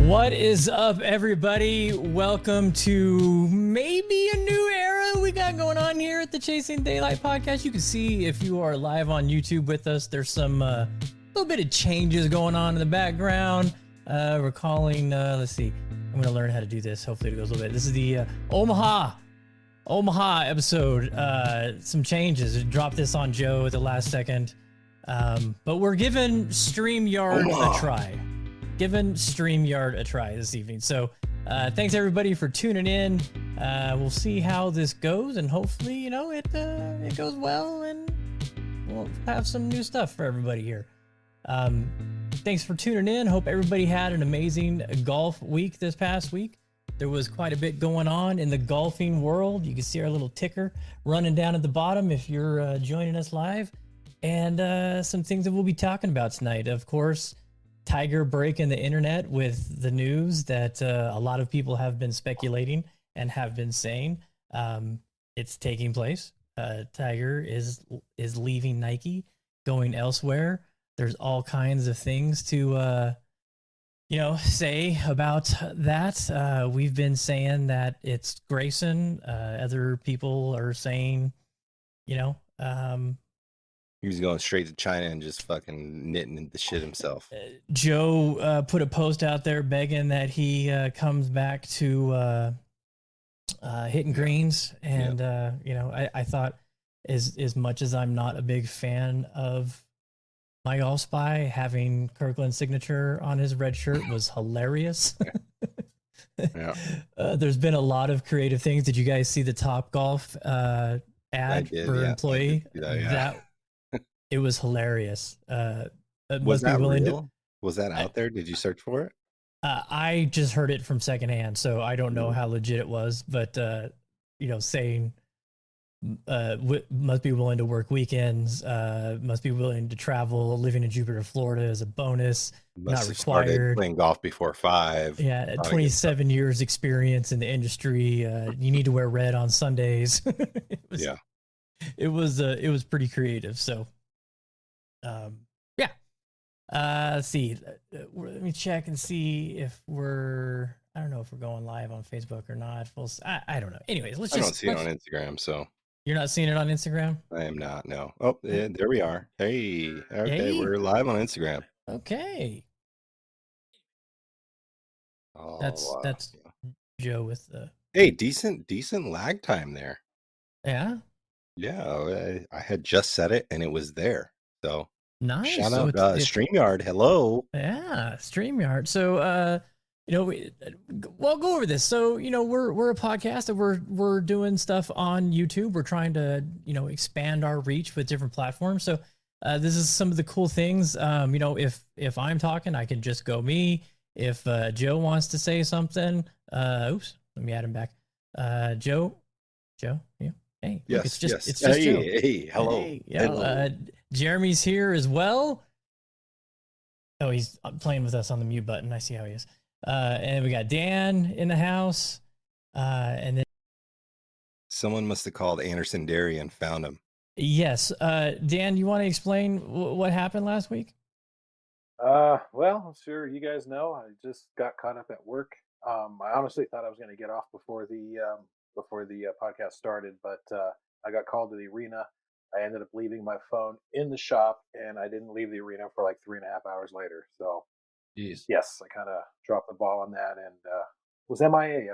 What is up, everybody? Welcome to maybe a new era we got going on here at the Chasing Daylight podcast. You can see if you are live on YouTube with us, there's some little bit of changes going on in the background. We're calling, let's see, I'm going to learn how to do this. Hopefully it goes a little bit. This is the Omaha episode. Some changes. Dropped this on Joe at the last second. But we're giving StreamYard a try. Giving StreamYard a try this evening. So thanks everybody for tuning in. We'll see how this goes, and hopefully, you know, it goes well, and we'll have some new stuff for everybody here. Thanks for tuning in. Hope everybody had an amazing golf week this past week. There was quite a bit going on in the golfing world. You can see our little ticker running down at the bottom if you're joining us live. And some things that we'll be talking about tonight. Of course, Tiger breaking the internet with the news that a lot of people have been speculating and have been saying it's taking place. Tiger is leaving Nike, going elsewhere. There's all kinds of things to say about that. We've been saying that it's Grayson. Other people are saying, He's going straight to China and just fucking knitting the shit himself. Joe put a post out there begging that he comes back to hitting greens. And, I thought as much as I'm not a big fan of My Golf Spy, having Kirkland's signature on his red shirt was hilarious. Yeah. There's been a lot of creative things. Did you guys see the Top Golf ad for employee? It was hilarious. Was that real? Was that out there? Did you search for it? I just heard it from secondhand, so I don't know how legit it was. But saying must be willing to work weekends, must be willing to travel, living in Jupiter, Florida as a bonus, not required. Playing golf before 5. Yeah, 27 years experience in the industry. You need to wear red on Sundays. It was pretty creative. So. Let's see. Let me check and see if I don't know if we're going live on Facebook or not. I don't know. Anyways, I don't see it on Instagram, so. You're not seeing it on Instagram? I am not, no. Oh, yeah, there we are. Hey, okay, we're live on Instagram. Okay. Oh, that's Joe with the. Hey, decent lag time there. Yeah. Yeah, I had just said it and it was there. So nice. Shout out StreamYard. Hello. Yeah, StreamYard. So we'll go over this. So we're a podcast that we're doing stuff on YouTube. We're trying to expand our reach with different platforms. So this is some of the cool things. If I'm talking, I can just go me. If Joe wants to say something, let me add him back. Joe, yeah. Hey, yes, look, it's just Joe. Hey, hello. Hey, yeah, hello. Jeremy's here as well. Oh, he's playing with us on the mute button. I see how he is. And we got Dan in the house. And then someone must have called Anderson Dairy and found him. Yes. Dan, you want to explain what happened last week? Well, I'm sure you guys know. I just got caught up at work. I honestly thought I was going to get off before the podcast started, but I got called to the arena. I ended up leaving my phone in the shop, and I didn't leave the arena for like 3.5 hours later. So, jeez. Yes, I kind of dropped the ball on that, and was MIA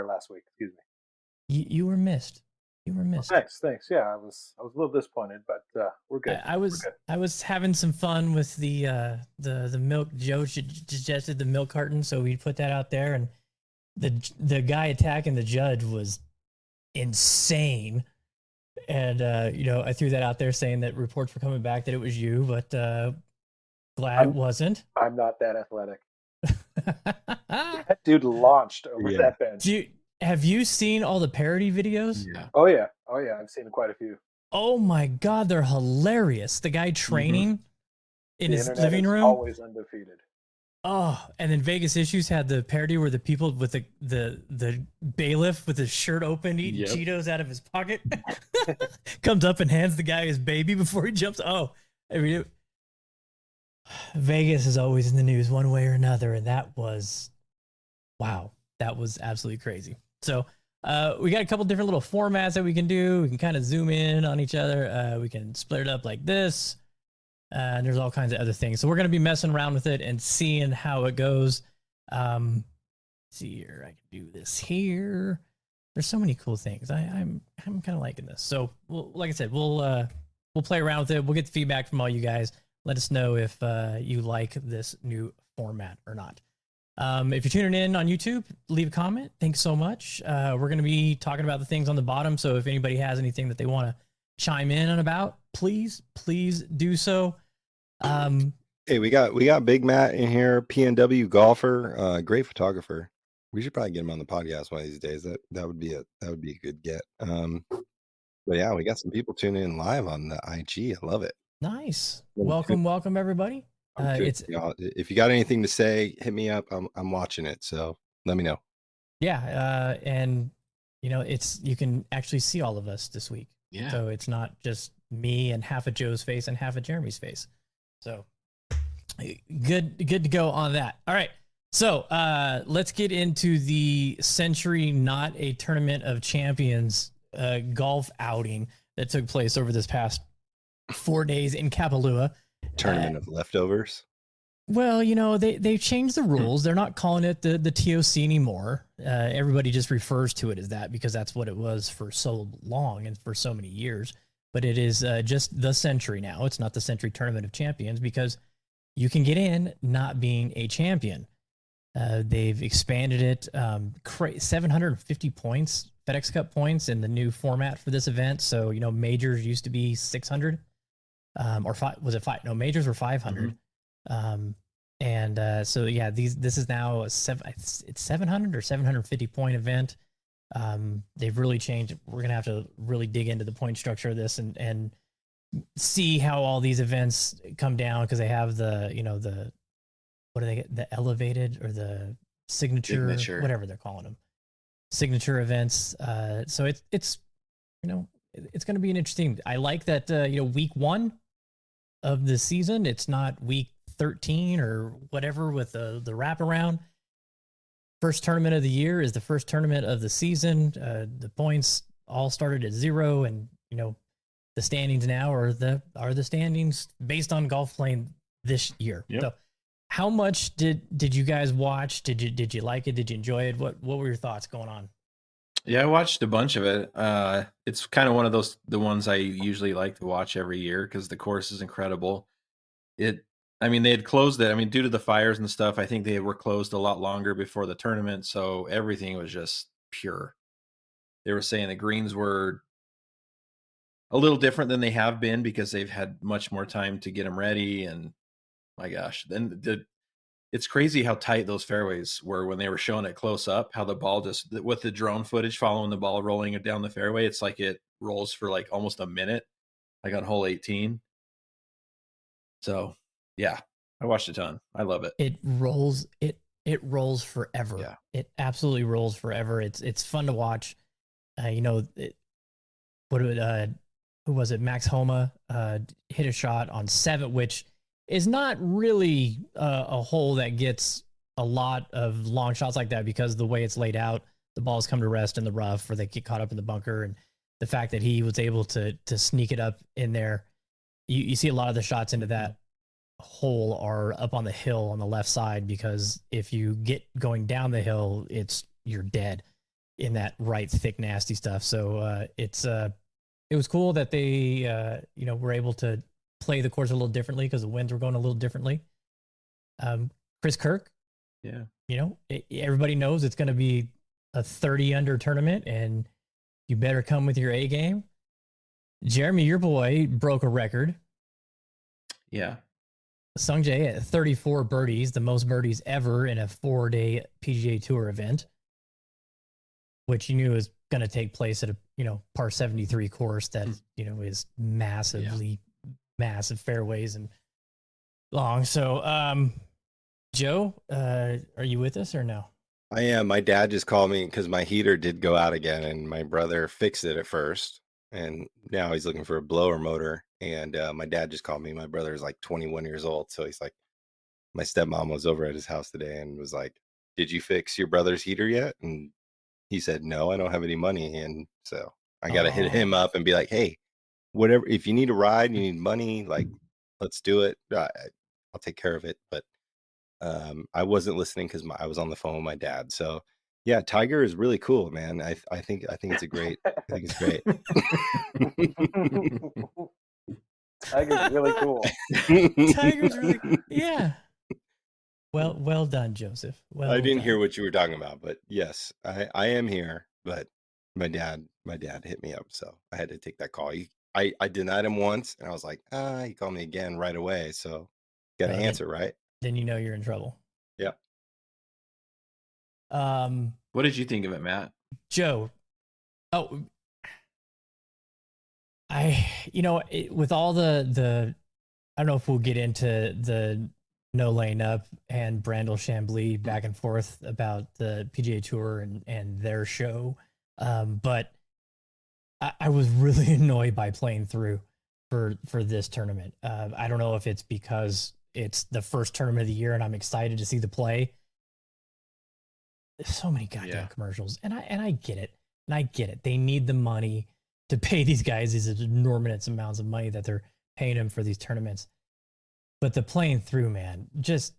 last week. Excuse me. You were missed. You were missed. Oh, thanks. Yeah, I was a little disappointed, but we're good. I was having some fun with the milk. Joe suggested the milk carton, so we put that out there, and the guy attacking the judge was insane. And I threw that out there saying that reports were coming back that it was you, but glad it wasn't. I'm not that athletic. That dude launched over that bench. Have you seen all the parody videos? Yeah. Oh yeah. I've seen quite a few. Oh my God, they're hilarious. The guy training in his living room, always undefeated. Oh, and then Vegas Issues had the parody where the people with the bailiff with his shirt open eating Cheetos out of his pocket comes up and hands the guy his baby before he jumps. Oh, I mean, Vegas is always in the news one way or another, and that was Wow, that was absolutely crazy. So we got a couple different little formats that we can do. We can kind of zoom in on each other. We can split it up like this. And there's all kinds of other things. So we're going to be messing around with it and seeing how it goes. See here, I can do this here. There's so many cool things. I'm kind of liking this. So like I said, we'll play around with it. We'll get the feedback from all you guys. Let us know if you like this new format or not. If you're tuning in on YouTube, leave a comment. Thanks so much. We're going to be talking about the things on the bottom. So if anybody has anything that they want to chime in on about, please do so. Hey, we got Big Matt in here, PNW golfer, great photographer. We should probably get him on the podcast one of these days. That would be a good get. But yeah, we got some people tuning in live on the IG. I love it. Nice. Welcome everybody. If you got anything to say, hit me up. I'm watching it, so let me know. Yeah, and you can actually see all of us this week. Yeah. So it's not just me and half of Joe's face and half of Jeremy's face. So good to go on that. All right. So let's get into the Sentry Not a Tournament of Champions golf outing that took place over this past 4 days in Kapalua. Tournament of leftovers. Well, they changed the rules. They're not calling it the TOC anymore. Everybody just refers to it as that because that's what it was for so long and for so many years. But it is just the Sentry now. It's not the Sentry Tournament of Champions because you can get in not being a champion. They've expanded it, 750 points, FedEx Cup points in the new format for this event. So, majors used to be 600, or five, was it five? No, majors were 500. So yeah, this is now it's 700 or 750 point event. They've really changed. We're going to have to really dig into the point structure of this and see how all these events come down because they have the what do they get? The elevated or the signature, whatever they're calling them, signature events. So it's going to be an interesting. I like that week 1 of the season. It's not week 13 or whatever with the wraparound. First tournament of the year is the first tournament of the season. The points all started at 0, and the standings now are the standings based on golf playing this year. Yep. So how much did you guys watch? Did you like it? Did you enjoy it? What were your thoughts going on? Yeah, I watched a bunch of it. It's kind of one of the ones I usually like to watch every year because the course is incredible. They had closed it. Due to the fires and stuff, I think they were closed a lot longer before the tournament. So everything was just pure. They were saying the greens were a little different than they have been because they've had much more time to get them ready. And my gosh, it's crazy how tight those fairways were when they were showing it close up, how the ball just, with the drone footage following the ball rolling it down the fairway, it's like it rolls for like almost a minute, like on hole 18. So yeah, I watched a ton. I love it. It rolls forever. Yeah. It absolutely rolls forever. It's fun to watch. Who was it? Max Homa hit a shot on 7, which is not really a hole that gets a lot of long shots like that because the way it's laid out, the balls come to rest in the rough or they get caught up in the bunker. And the fact that he was able to sneak it up in there, you see a lot of the shots into that hole are up on the hill on the left side because if you get going down the hill, you're dead in that right thick nasty stuff. So it was cool that they were able to play the course a little differently because the winds were going a little differently. Chris Kirk, everybody knows it's going to be a 30 under tournament and you better come with your A game. Jeremy, your boy, broke a record. Yeah. Sung Jae at 34 birdies, the most birdies ever in a 4-day PGA Tour event, which you knew was going to take place at a par 73 course that is massive fairways and long. So, Joe, are you with us or no? I am. My dad just called me because my heater did go out again, and my brother fixed it at first, and now he's looking for a blower motor. And my dad just called me. My brother is like 21 years old, so he's like, my stepmom was over at his house today and was like, did you fix your brother's heater yet? And he said, no, I don't have any money. And so I got to hit him up and be like, hey, whatever, if you need a ride, you need money, like, let's do it. I'll take care of it. But I wasn't listening because I was on the phone with my dad. So yeah, Tiger is really cool, man. I think it's a great. I think it's great. Tiger's really cool. Tiger's really, yeah. Well done, Joseph. Well, I didn't done. hear what you were talking about, but yes, I am here. But my dad hit me up, so I had to take that call. I denied him once, and I was like, he called me again right away. So got to answer, right? Then you know you're in trouble. Yeah. What did you think of it, Matt? Joe. Oh, with all the, I don't know if we'll get into the no laying up and Brandel Chambly back and forth about the PGA Tour and their show, but I was really annoyed by playing through for this tournament. I don't know if it's because it's the first tournament of the year and I'm excited to see the play. There's so many goddamn commercials, and I get it. And I get it. They need the money to pay these guys these enormous amounts of money that they're paying them for these tournaments. But the playing through, man, just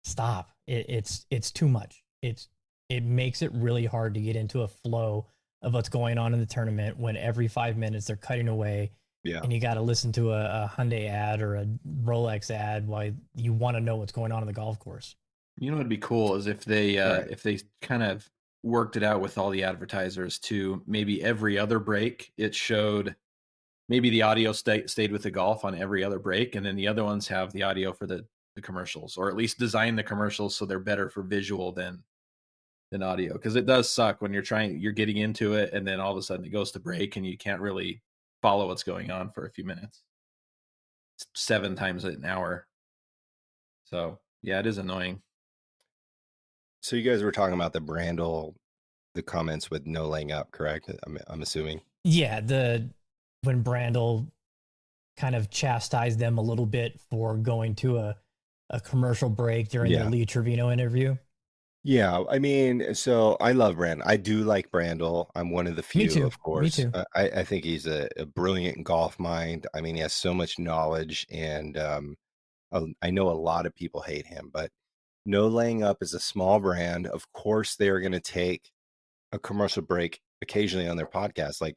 stop. It's too much. It makes it really hard to get into a flow of what's going on in the tournament when every 5 minutes they're cutting away. Yeah. And you got to listen to a Hyundai ad or a Rolex ad while you want to know what's going on in the golf course. You know what'd be cool is if they kind of worked it out with all the advertisers to maybe every other break it showed maybe the audio stayed with the golf on every other break, and then the other ones have the audio for the commercials, or at least design the commercials so they're better for visual than audio, because it does suck when you're getting into it and then all of a sudden it goes to break and you can't really follow what's going on for a few minutes. It's 7 times an hour. So yeah, it is annoying. So you guys were talking about the Brandel, the comments with no laying up, correct? I'm assuming. Yeah, when Brandel kind of chastised them a little bit for going to a commercial break during the Lee Trevino interview. Yeah, I mean, so I love Brandel. I do like Brandel. I'm one of the few, Me too. of course. Me too. I think he's a brilliant golf mind. I mean, he has so much knowledge, and I know a lot of people hate him, but No Laying Up is a small brand. Of course, they're going to take a commercial break occasionally on their podcast. Like,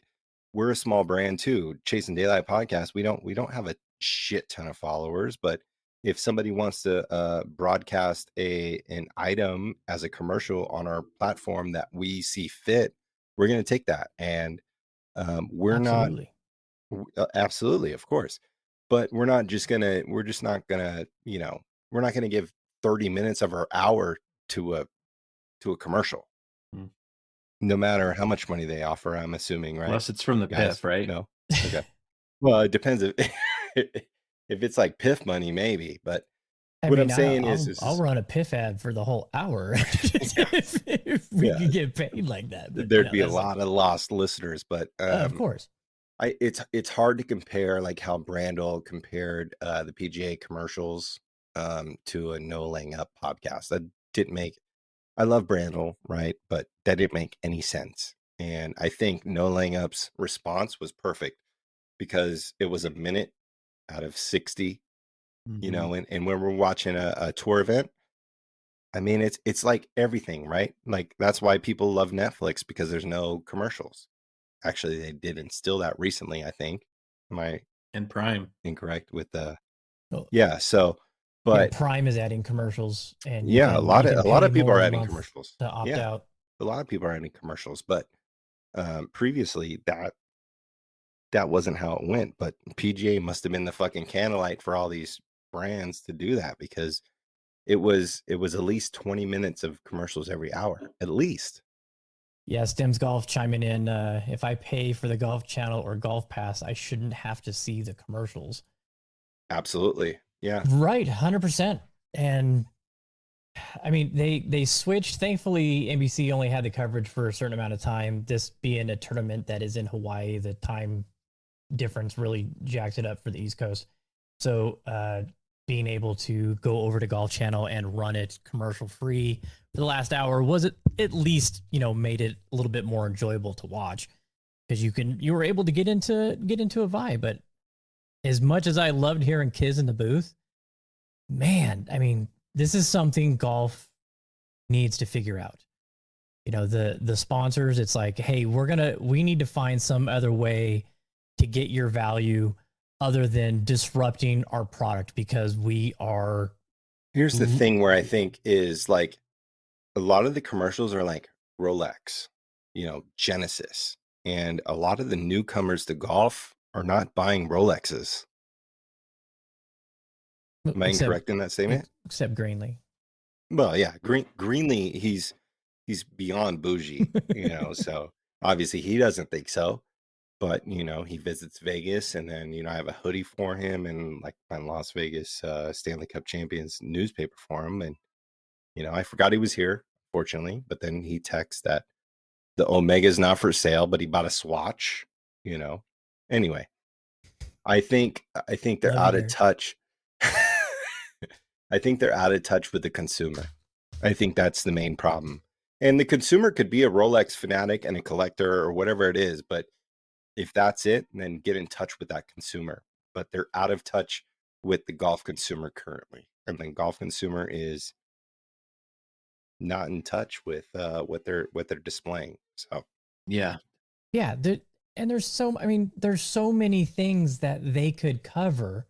we're a small brand too. Chasing Daylight podcast. We don't have a shit ton of followers, but if somebody wants to broadcast an item as a commercial on our platform that we see fit, we're going to take that. And we're Absolutely. absolutely, of course, but we're not just gonna. We're just not gonna. We're not gonna give 30 minutes of our hour to a commercial, no matter how much money they offer. I'm assuming, right? Unless it's from the PIF, right? No. Okay. Well, it depends if it's like PIF money, maybe. But I'm saying is I'll run a PIF ad for the whole hour if we could get paid like that. But, there'd be a lot of lost listeners, but of course. It's hard to compare like how Brandel compared the PGA commercials to a No Laying Up podcast. That didn't make. I love Brandel, right? But that didn't make any sense. And I think No Laying Up's response was perfect because it was a minute out of 60, and when we're watching a tour event, I mean, it's like everything, right? Like that's why people love Netflix, because there's no commercials. Actually, they did instill that recently, I think. Am I in Prime incorrect with the? Oh. Yeah. So, but Prime is adding commercials, and a lot of people are adding commercials to opt out. A lot of people are adding commercials, but previously that wasn't how it went. But PGA must have been the fucking candlelight for all these brands to do that, because it was at least 20 minutes of commercials every hour, at least. Yeah, Stems Golf chiming in. If I pay for the Golf Channel or Golf Pass, I shouldn't have to see the commercials. Absolutely. Yeah. Right. 100%. And I mean, they switched. Thankfully, NBC only had the coverage for a certain amount of time. This being a tournament that is in Hawaii, the time difference really jacked it up for the East Coast. So being able to go over to Golf Channel and run it commercial free for the last hour was at least, made it a little bit more enjoyable to watch, because you were able to get into a vibe. But as much as I loved hearing Kiz in the booth, man, I mean, this is something golf needs to figure out. The sponsors, it's like, hey, we need to find some other way to get your value other than disrupting our product, because we are. Here's the thing where I think is like a lot of the commercials are like Rolex, Genesis, and a lot of the newcomers to golf are not buying Rolexes. Am I incorrect in that statement? Except Greenlee. Well, yeah, Greenlee, he's beyond bougie, so obviously he doesn't think so. But, he visits Vegas, and then, I have a hoodie for him and like my Las Vegas Stanley Cup Champions newspaper for him. And, I forgot he was here, fortunately. But then he texts that the Omega's not for sale, but he bought a Swatch, Anyway, I think they're out of touch. I think they're out of touch with the consumer. I think that's the main problem. And the consumer could be a Rolex fanatic and a collector or whatever it is, but if that's it, then get in touch with that consumer. But they're out of touch with the golf consumer currently. And the golf consumer is not in touch with what they're displaying. So yeah. There's so many things that they could cover.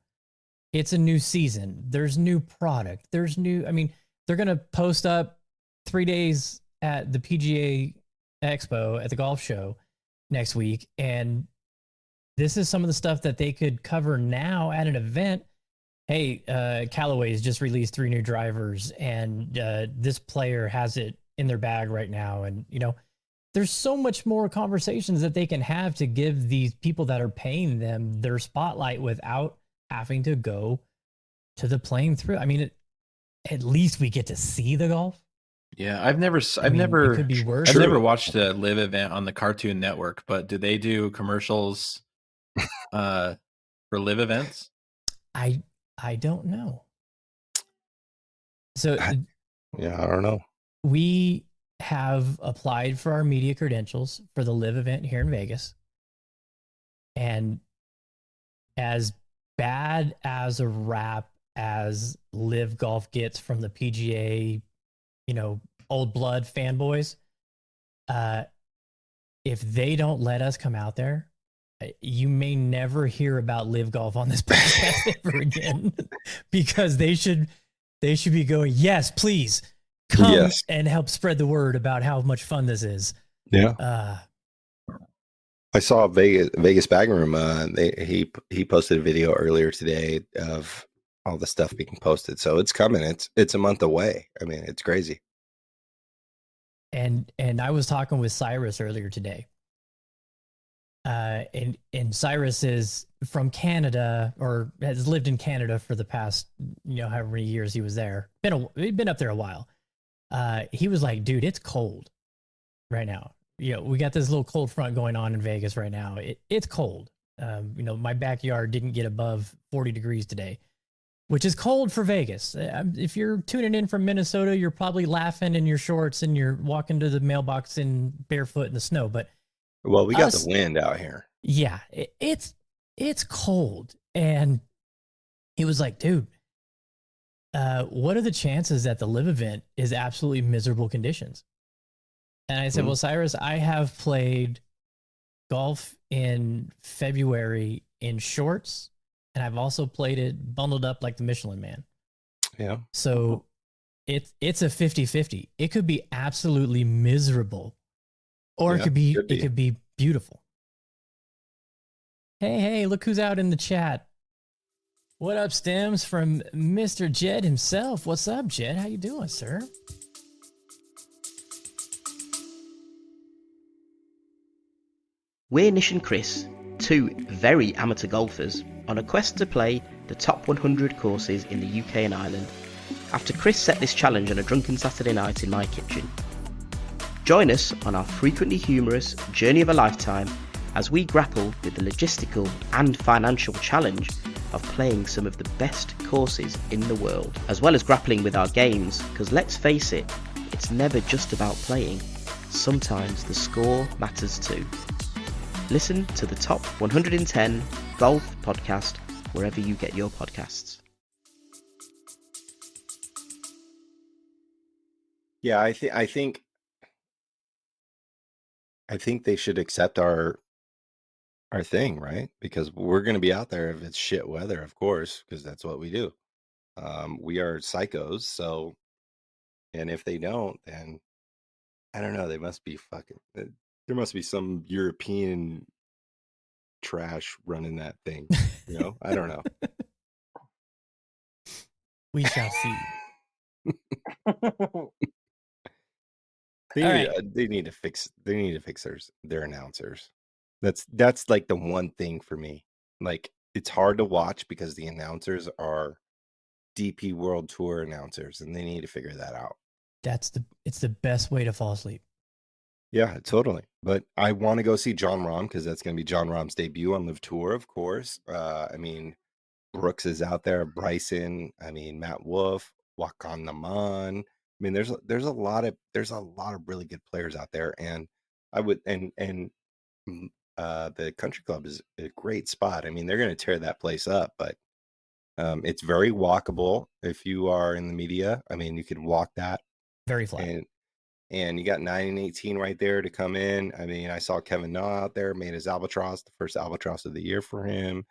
It's a new season. There's new product. They're gonna post up 3 days at the PGA Expo at the golf show next week, and this is some of the stuff that they could cover now at an event. Hey, Callaway's just released 3 new drivers, and this player has it in their bag right now. And there's so much more conversations that they can have to give these people that are paying them their spotlight without having to go to the playing through. I mean, at least we get to see the golf. Yeah, I've never it could be worse. I've never watched a live event on the Cartoon Network, but do they do commercials for live events? I don't know. So yeah, I don't know. We have applied for our media credentials for the live event here in Vegas, and as bad as a rap as live golf gets from the PGA, old blood fanboys, if they don't let us come out there, you may never hear about live golf on this podcast ever again, because they should be going, yes, please come and help spread the word about how much fun this is. Yeah. I saw Vegas Bag Room. He posted a video earlier today of all the stuff being posted. So it's coming. It's a month away. I mean, it's crazy. And I was talking with Cyrus earlier today. And Cyrus is from Canada, or has lived in Canada for the past, however many years he was there. He'd been up there a while. He was like, dude, it's cold right now. We got this little cold front going on in Vegas right now. It's cold. My backyard didn't get above 40 degrees today, which is cold for Vegas. If you're tuning in from Minnesota, you're probably laughing in your shorts and you're walking to the mailbox in barefoot in the snow. But well, we got the wind out here. Yeah, it's cold. And he was like, dude, what are the chances that the live event is absolutely miserable conditions? And I said, well, Cyrus, I have played golf in February in shorts, and I've also played it bundled up like the Michelin Man. Yeah. So it's a 50-50. It could be absolutely miserable, or it could be beautiful. Hey, look who's out in the chat. What up, Stems, from Mr. Jed himself. What's up, Jed? How you doing, sir? We're Nish and Chris, 2 very amateur golfers on a quest to play the top 100 courses in the UK and Ireland, after Chris set this challenge on a drunken Saturday night in my kitchen. Join us on our frequently humorous journey of a lifetime as we grapple with the logistical and financial challenge of playing some of the best courses in the world, as well as grappling with our games, because let's face it, it's never just about playing. Sometimes the score matters too. Listen to the Top 110 Golf Podcast wherever you get your podcasts. Yeah, I think they should accept our thing, right? Because we're going to be out there if it's shit weather, of course, because that's what we do. We are psychos, so, and if they don't, then I don't know. They must be fucking. There must be some European trash running that thing. You know, I don't know. We shall see. They need to fix their announcers. That's like the one thing for me. Like, it's hard to watch because the announcers are DP World Tour announcers, and they need to figure that out. It's the best way to fall asleep. Yeah, totally. But I want to go see John Rahm because that's going to be John Rahm's debut on Live Tour, of course. I mean, Brooks is out there, Bryson. I mean, Matt Wolff, Wakan Naman. I mean, there's a lot of really good players out there, and I would and the Country Club is a great spot. I mean, they're going to tear that place up, but it's very walkable if you are in the media. I mean, you could walk that very flat. And you got 9 and 18 right there to come in. I mean, I saw Kevin Na out there, made his albatross, the first albatross of the year for him.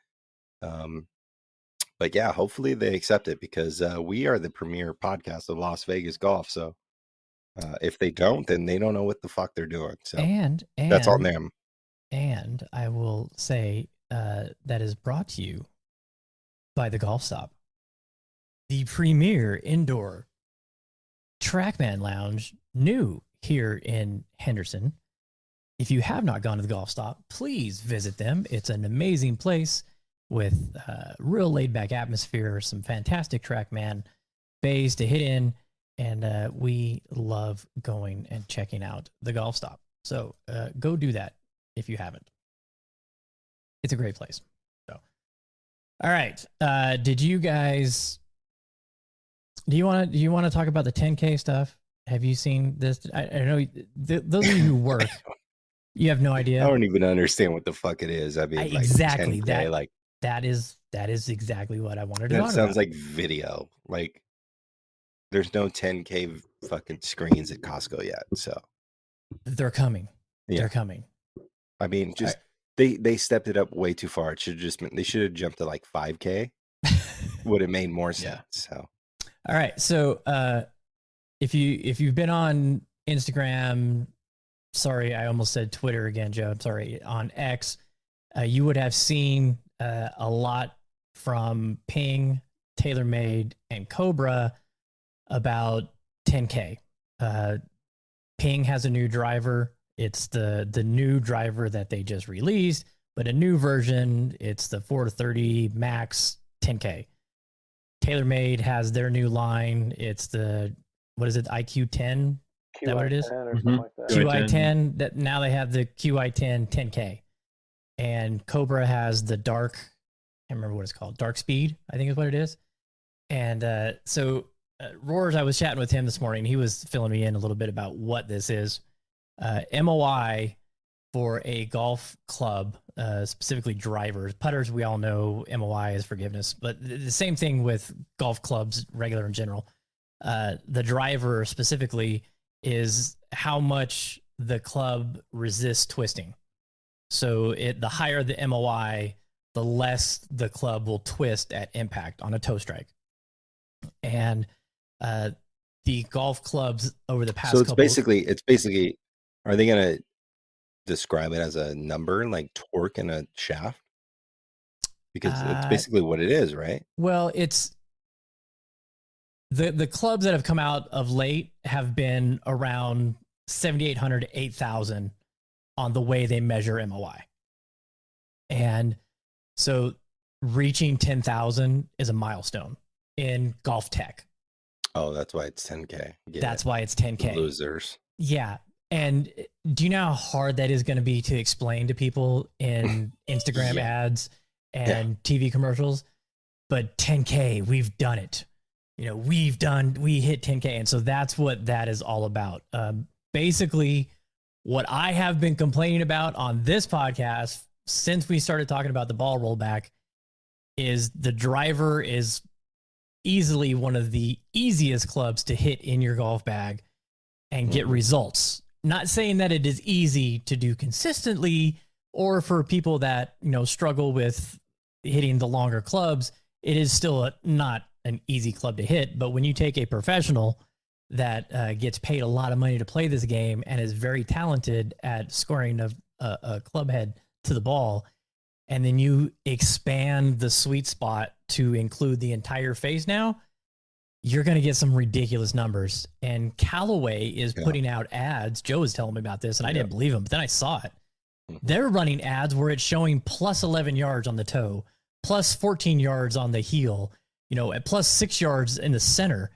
But yeah, hopefully they accept it because we are the premier podcast of Las Vegas golf. So if they don't, then they don't know what the fuck they're doing. So and that's on them. And I will say that is brought to you by the Golf Stop, the premier indoor TrackMan Lounge, new here in Henderson. If you have not gone to the Golf Stop, please visit them. It's an amazing place with real laid-back atmosphere, some fantastic TrackMan bays to hit in, and we love going and checking out the Golf Stop. So go do that if you haven't. It's a great place. So, all right. Did you guys? Do you want to talk about the 10K stuff? Have you seen this? I know those of you who work, you have no idea. I don't even understand what the fuck it is. I mean, like exactly 10K, that is exactly what I wanted to talk about. That sounds like video. Like, there's no 10K fucking screens at Costco yet. So they're coming. Yeah. They're coming. I mean, just they stepped it up way too far. It should have they should have jumped to like 5K. Would have made more sense. So. All right, so if you've been on Instagram, sorry, I almost said Twitter again, Joe. I'm sorry, on X, you would have seen a lot from Ping, TaylorMade, and Cobra about 10K. Ping has a new driver. It's the new driver that they just released, but a new version. It's the 430 Max 10K. TaylorMade has their new line. It's the, what is it, IQ10? Is that what it is? Or something like that. QI10. That now they have the QI10 10K. And Cobra has the dark, I can't remember what it's called, Dark Speed, I think is what it is. And so Roars, I was chatting with him this morning. He was filling me in a little bit about what this is. MOI for a golf club, specifically drivers. Putters, we all know MOI is forgiveness, but the same thing with golf clubs, regular in general. The driver specifically is how much the club resists twisting. So the higher the MOI, the less the club will twist at impact on a toe strike. And the golf clubs over the past it's basically, are they going to describe it as a number like torque in a shaft? Because it's basically what it is, right? Well, it's the clubs that have come out of late have been around 7,800 to 8,000 on the way they measure MOI. And so reaching 10,000 is a milestone in golf tech. Oh, that's why it's 10K. That's why it's 10K. Losers. Yeah. And do you know how hard that is going to be to explain to people in Instagram ads and TV commercials? but 10K, we've done it. We hit 10K. And so that's what that is all about. Basically, what I have been complaining about on this podcast since we started talking about the ball rollback is the driver is easily one of the easiest clubs to hit in your golf bag and get results. Not saying that it is easy to do consistently, or for people that, struggle with hitting the longer clubs, it is still not an easy club to hit. But when you take a professional that gets paid a lot of money to play this game and is very talented at scoring a club head to the ball, and then you expand the sweet spot to include the entire face now, you're going to get some ridiculous numbers. And Callaway is putting out ads. Joe was telling me about this, and I didn't believe him, but then I saw it. They're running ads where it's showing plus 11 yards on the toe, plus 14 yards on the heel, at plus 6 yards in the center.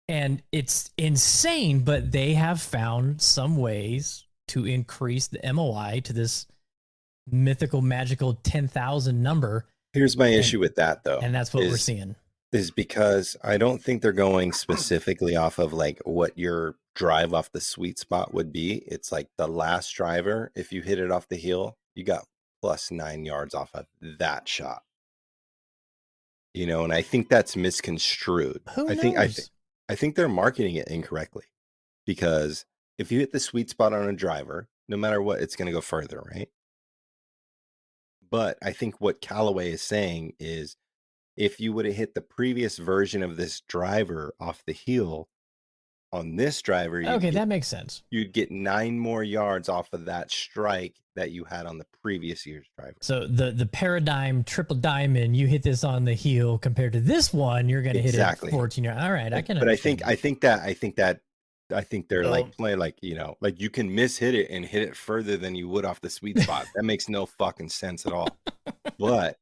And it's insane, but they have found some ways to increase the MOI to this mythical, magical 10,000 number. Here's my issue with that, though. And that's what we're seeing. Is because I don't think they're going specifically off of like what your drive off the sweet spot would be. It's like the last driver. If you hit it off the heel, you got plus 9 yards off of that shot. And I think that's misconstrued. Who knows? I think they're marketing it incorrectly, because if you hit the sweet spot on a driver, no matter what, it's going to go further, right? But I think what Callaway is saying is, if you would have hit the previous version of this driver off the heel on this driver, that makes sense. You'd get 9 more yards off of that strike that you had on the previous year's driver. So the paradigm triple diamond, you hit this on the heel compared to this one, you're going to hit it 14 yards. All right, I can. But I think they're like playing like like you can mishit it and hit it further than you would off the sweet spot. That makes no fucking sense at all. But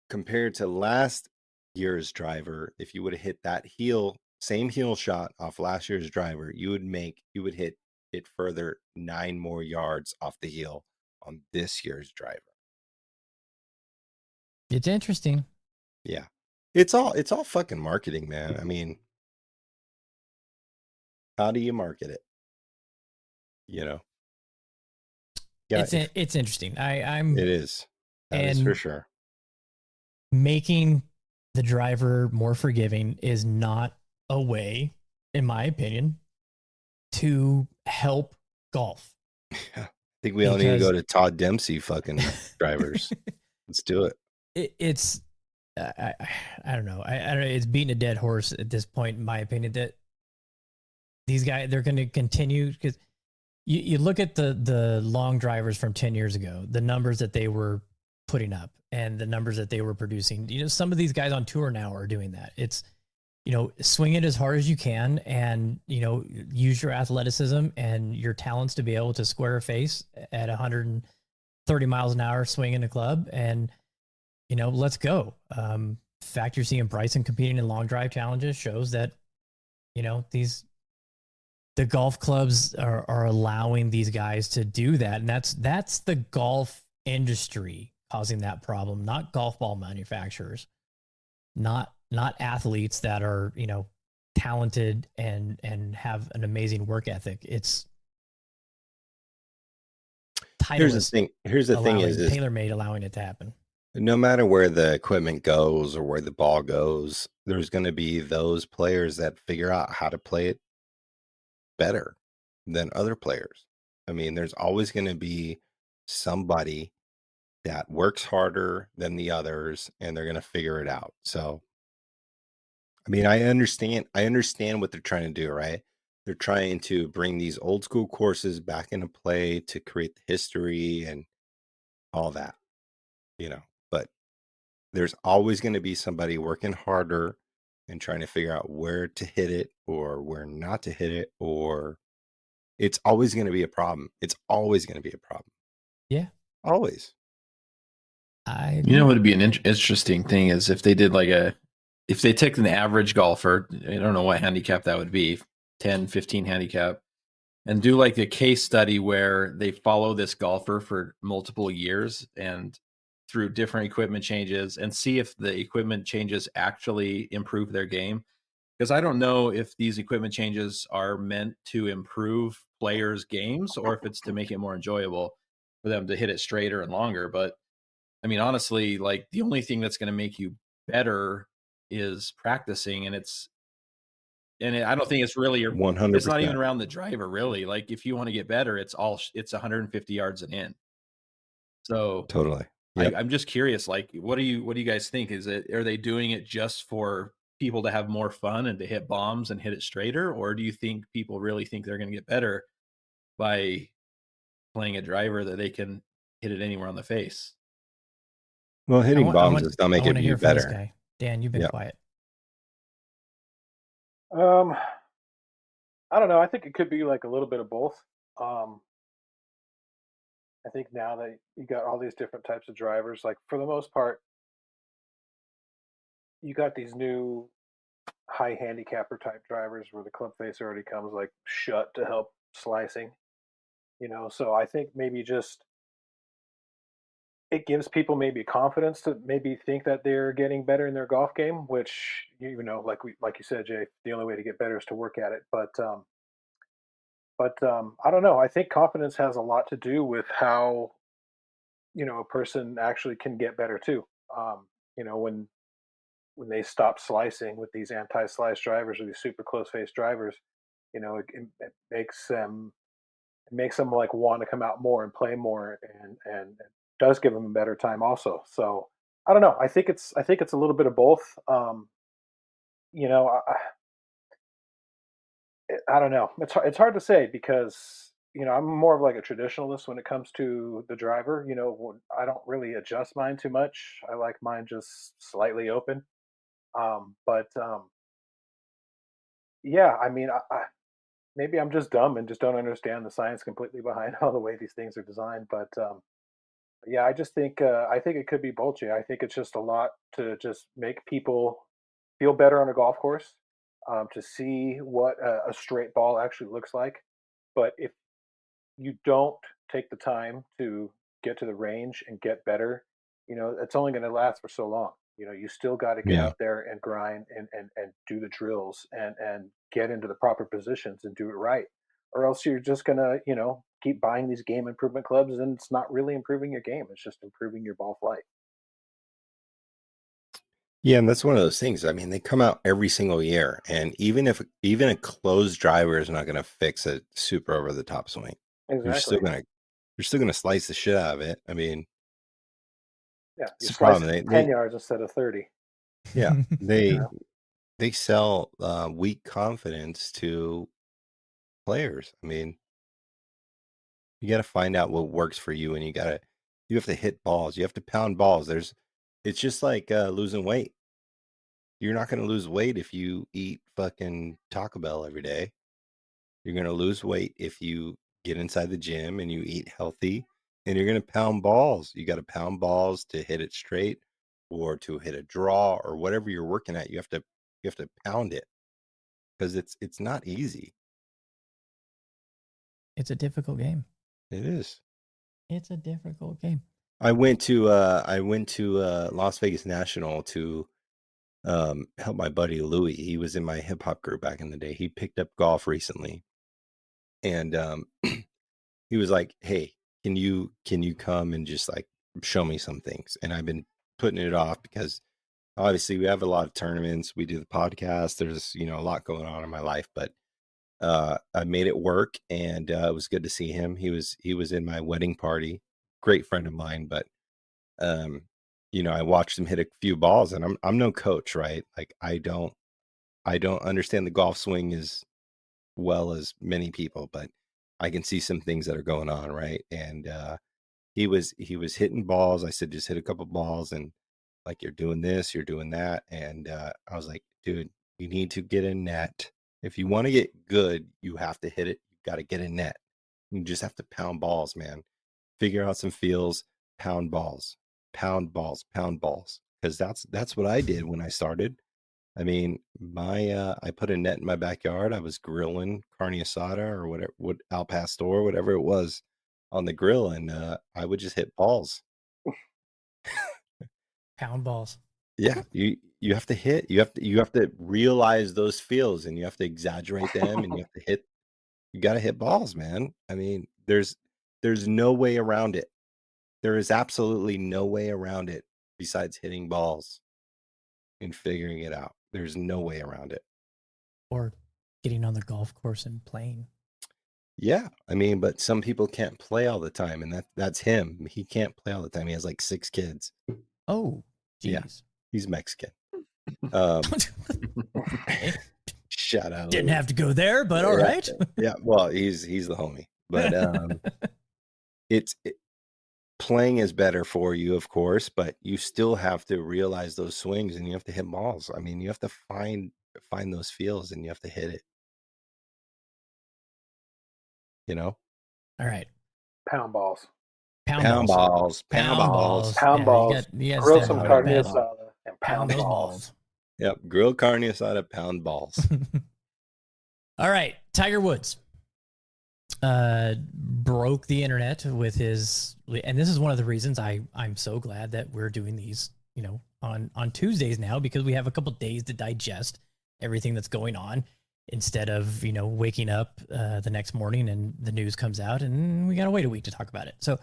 compared to last year's driver, if you would have hit that same heel shot off last year's driver, you would hit it further 9 more yards off the heel on this year's driver. It's interesting. Yeah. It's all fucking marketing, man. I mean, how do you market it? Yeah, it's interesting. It is. That is for sure. Making the driver more forgiving is not a way, in my opinion, to help golf. I think we all need to go to Todd Dempsey fucking drivers. Let's do it. It's I don't know. I don't know. It's beating a dead horse at this point, in my opinion, that these guys, they're going to continue, because you look at the long drivers from 10 years ago, the numbers that they were putting up and the numbers that they were producing. Some of these guys on tour now are doing that. It's, swing it as hard as you can and, use your athleticism and your talents to be able to square a face at 130 miles an hour swinging a club, and, let's go. The fact you're seeing Bryson competing in long drive challenges shows that, the golf clubs are allowing these guys to do that. And that's the golf industry causing that problem, not golf ball manufacturers, not athletes that are, talented and have an amazing work ethic. It's Here's the thing is TaylorMade allowing it to happen. No matter where the equipment goes or where the ball goes, there's going to be those players that figure out how to play it better than other players. I mean, there's always going to be somebody that works harder than the others, and they're going to figure it out. So, I mean, I understand what they're trying to do, right? They're trying to bring these old school courses back into play to create the history and all that, but there's always going to be somebody working harder and trying to figure out where to hit it or where not to hit it, or it's always going to be a problem. It's always going to be a problem. Yeah. Always. What would be an interesting thing is if they did if they took an average golfer, I don't know what handicap that would be, 10, 15 handicap, and do a case study where they follow this golfer for multiple years and through different equipment changes and see if the equipment changes actually improve their game. Because I don't know if these equipment changes are meant to improve players' games or if it's to make it more enjoyable for them to hit it straighter and longer. But I mean, honestly, like the only thing that's going to make you better is practicing, and I don't think it's really it's not even 100%. around the driver really. Like if you want to get better, it's 150 yards and in. So Totally. Yep. I'm just curious, like what do you guys think? Are they doing it just for people to have more fun and to hit bombs and hit it straighter, or do you think people really think they're going to get better by playing a driver that they can hit it anywhere on the face? Well, hitting bombs does not make it you better. Guy. Dan, you've been quiet. I don't know. I think it could be like a little bit of both. I think now that you got all these different types of drivers, like for the most part, you got these new high handicapper type drivers where the club face already comes like shut to help slicing, so I think maybe just it gives people maybe confidence to maybe think that they're getting better in their golf game, which like you said, Jay, the only way to get better is to work at it. But I don't know. I think confidence has a lot to do with how a person actually can get better too. When they stop slicing with these anti-slice drivers or these super close face drivers, it makes them like want to come out more and play more, and it does give them a better time also. So I don't know. I think it's a little bit of both. I don't know. It's hard to say because I'm more of like a traditionalist when it comes to the driver. I don't really adjust mine too much. I like mine just slightly open. Yeah, I mean, maybe I'm just dumb and just don't understand the science completely behind all the way these things are designed. But yeah, I just think I think it could be both. I think it's just a lot to just make people feel better on a golf course, to see what a straight ball actually looks like. But if you don't take the time to get to the range and get better, it's only going to last for so long. You still got to get Yeah. out there and grind and do the drills and get into the proper positions and do it right. Or else you're just going to, keep buying these game improvement clubs and it's not really improving your game. It's just improving your ball flight. Yeah, and that's one of those things. I mean, they come out every single year, and even a closed driver is not going to fix a super over the top swing. Exactly. You're still gonna slice the shit out of it. I mean, Yeah, it's you're a problem. slicing 10 yards instead of 30. Yeah, Yeah. they sell weak confidence to players. I mean, you got to find out what works for you, and you have to hit balls. You have to pound balls. It's just like losing weight. You're not going to lose weight if you eat fucking Taco Bell every day. You're going to lose weight if you get inside the gym and you eat healthy, and you're going to pound balls. You got to pound balls to hit it straight or to hit a draw or whatever you're working at. You have to pound it because it's not easy. It's a difficult game. It is. It's a difficult game. I went to Las Vegas National to help my buddy Louie. He was in my hip hop group back in the day. He picked up golf recently, and he was like, "Hey, can you come and just like show me some things?" And I've been putting it off because obviously we have a lot of tournaments. We do the podcast. There's a lot going on in my life, but I made it work, and it was good to see him. He was in my wedding party. Great friend of mine, but I watched him hit a few balls, and I'm no coach, right? Like I don't understand the golf swing as well as many people, but I can see some things that are going on, right? And he was hitting balls. I said, just hit a couple balls, and like, you're doing this, you're doing that, and I was like, dude, you need to get a net. If you want to get good, you have to hit it. You got to get a net. You just have to pound balls, man. Figure out some feels, pound balls, pound balls, pound balls. Because that's what I did when I started. I mean, I put a net in my backyard. I was grilling carne asada or whatever, al pastor, whatever it was, on the grill, and I would just hit balls. Pound balls. Yeah, you have to hit. You have to realize those feels, and you have to exaggerate them, and you have to hit. You got to hit balls, man. I mean, there's no way around it. There is absolutely no way around it besides hitting balls and figuring it out. There's no way around it. Or getting on the golf course and playing. Yeah, I mean, but some people can't play all the time, and that's him. He can't play all the time. He has like 6 kids. Oh, geez. Yeah. He's Mexican. Okay. Shout out. Didn't have to go there, but all right. Yeah, well, he's the homie. But playing is better for you, of course, but you still have to realize those swings, and you have to hit balls. I mean, you have to find those feels, and you have to hit it. You know? All right. Pound balls. Pound balls. Grill some carne asada and pound balls. Yep, grilled carne asada, pound balls. All right, Tiger Woods broke the internet with his, and this is one of the reasons I'm so glad that we're doing these, on Tuesdays now, because we have a couple days to digest everything that's going on instead of waking up the next morning and the news comes out and we gotta wait a week to talk about it. So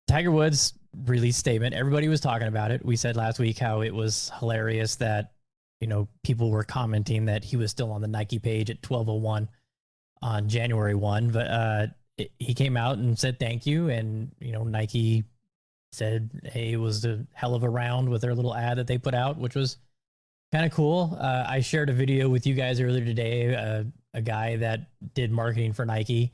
Tiger Woods released statement. Everybody was talking about it. We said last week how it was hilarious that people were commenting that he was still on the Nike page at 12:01 on January 1, but he came out and said thank you, and Nike said, hey, it was a hell of a round with their little ad that they put out, which was kind of cool. I shared a video with you guys earlier today, a guy that did marketing for Nike.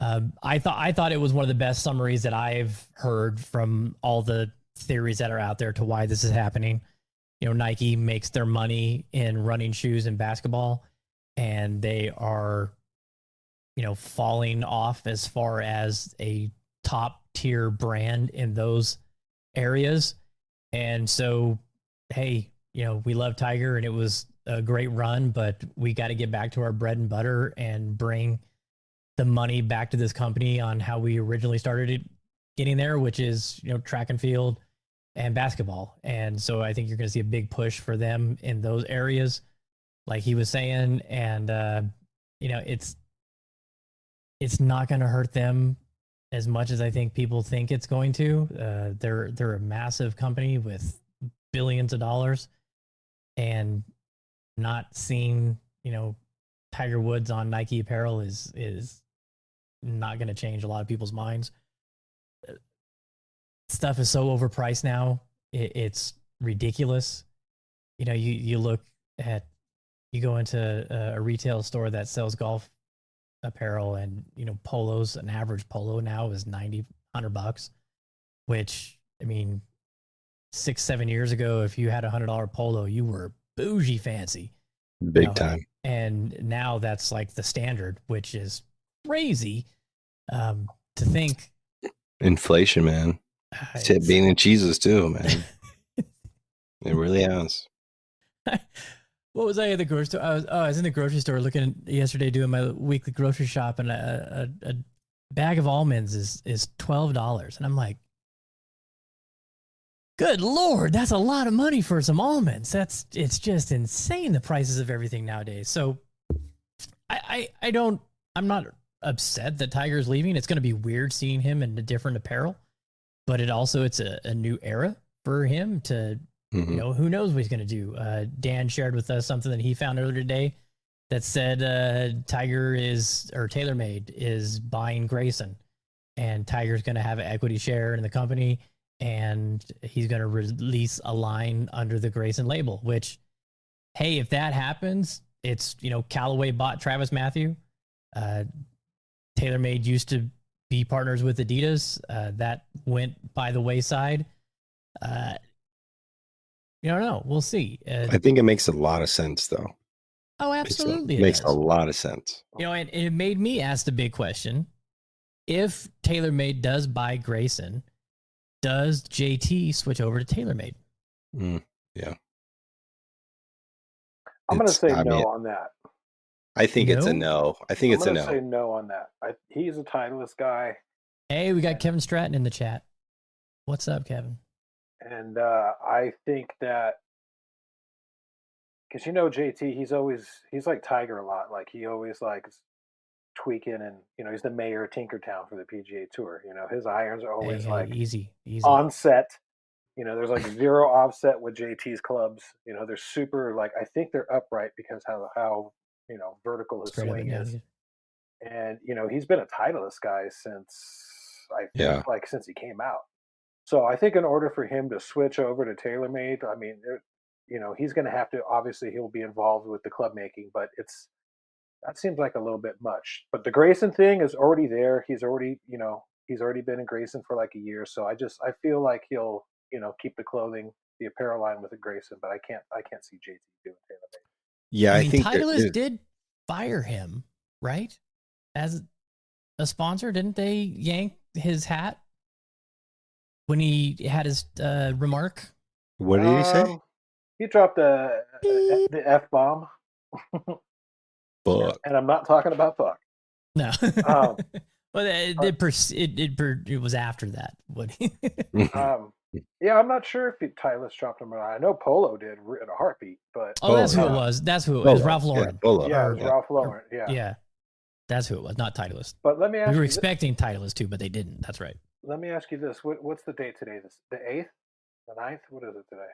I thought it was one of the best summaries that I've heard from all the theories that are out there to why this is happening. Nike makes their money in running shoes and basketball, and they are, falling off as far as a top tier brand in those areas. And so, hey, we love Tiger and it was a great run, but we got to get back to our bread and butter and bring the money back to this company on how we originally started it getting there, which is, track and field and basketball. And so I think you're going to see a big push for them in those areas, like he was saying. And, it's not going to hurt them as much as I think people think it's going to. They're a massive company with billions of dollars, and not seeing, Tiger Woods on Nike apparel is not going to change a lot of people's minds. Stuff is so overpriced now. It's ridiculous. You look at, you go into a retail store that sells golf apparel, and polos, an average polo now is $90-$100, which, I mean, 6-7 years ago, if you had $100 polo, you were bougie fancy, big time. And now that's like the standard, which is crazy to think. Inflation, man. It's hit bean and cheeses too, man. It really has. What was I at the grocery store? I was in the grocery store looking yesterday, doing my weekly grocery shop, and a bag of almonds is $12, and I'm like, good Lord, that's a lot of money for some almonds. It's just insane, the prices of everything nowadays. So I'm not upset that Tiger's leaving. It's going to be weird seeing him in a different apparel, but it's a new era for him to, who knows what he's going to do. Dan shared with us something that he found earlier today that said TaylorMade is buying Grayson, and Tiger's going to have an equity share in the company, and he's going to release a line under the Grayson label, which, hey, if that happens, it's, Callaway bought Travis Matthew. TaylorMade used to be partners with Adidas. That went by the wayside. You don't know. We'll see. I think it makes a lot of sense, though. Oh, absolutely. It makes a lot of sense. And it made me ask the big question. If TaylorMade does buy Grayson, does JT switch over to TaylorMade? Yeah. I'm going to say no on that. I think it's a no. I think it's a no. I'm going to say no on that. He's a Titleist guy. Hey, we got Kevin Stratton in the chat. What's up, Kevin? And I think that because JT, he's like Tiger a lot. Like he always like tweaking, and he's the mayor of Tinkertown for the PGA Tour. His irons are always Hey, like easy. on set. There's like zero offset with JT's clubs. They're super like I think they're upright because how vertical his Straight up swing and is. down. And he's been a Titleist guy since I think since he came out. So I think in order for him to switch over to TaylorMade, I mean, he's going to have to. Obviously, he'll be involved with the club making, but that seems like a little bit much. But the Grayson thing is already there. He's already been in Grayson for like a year. So I feel like he'll keep the clothing, the apparel line with a Grayson, but I can't see JT doing TaylorMade. Yeah, I think Titleist did fire him, right? As a sponsor, didn't they yank his hat when he had his remark? What did he say? He dropped the F-bomb. Fuck. And I'm not talking about fuck. No. Well, it was after that. What? Yeah, I'm not sure if Titleist dropped him or not. I know Polo did in a heartbeat, but that's who it was. That's who it was. Ralph Lauren. Yeah, it was Ralph Lauren. Yeah, that's who it was. Not Titleist. But let me ask you. We were expecting Titleist too, but they didn't. That's right. Let me ask you this: what's the date today? The 8th, the 9th? What is it today?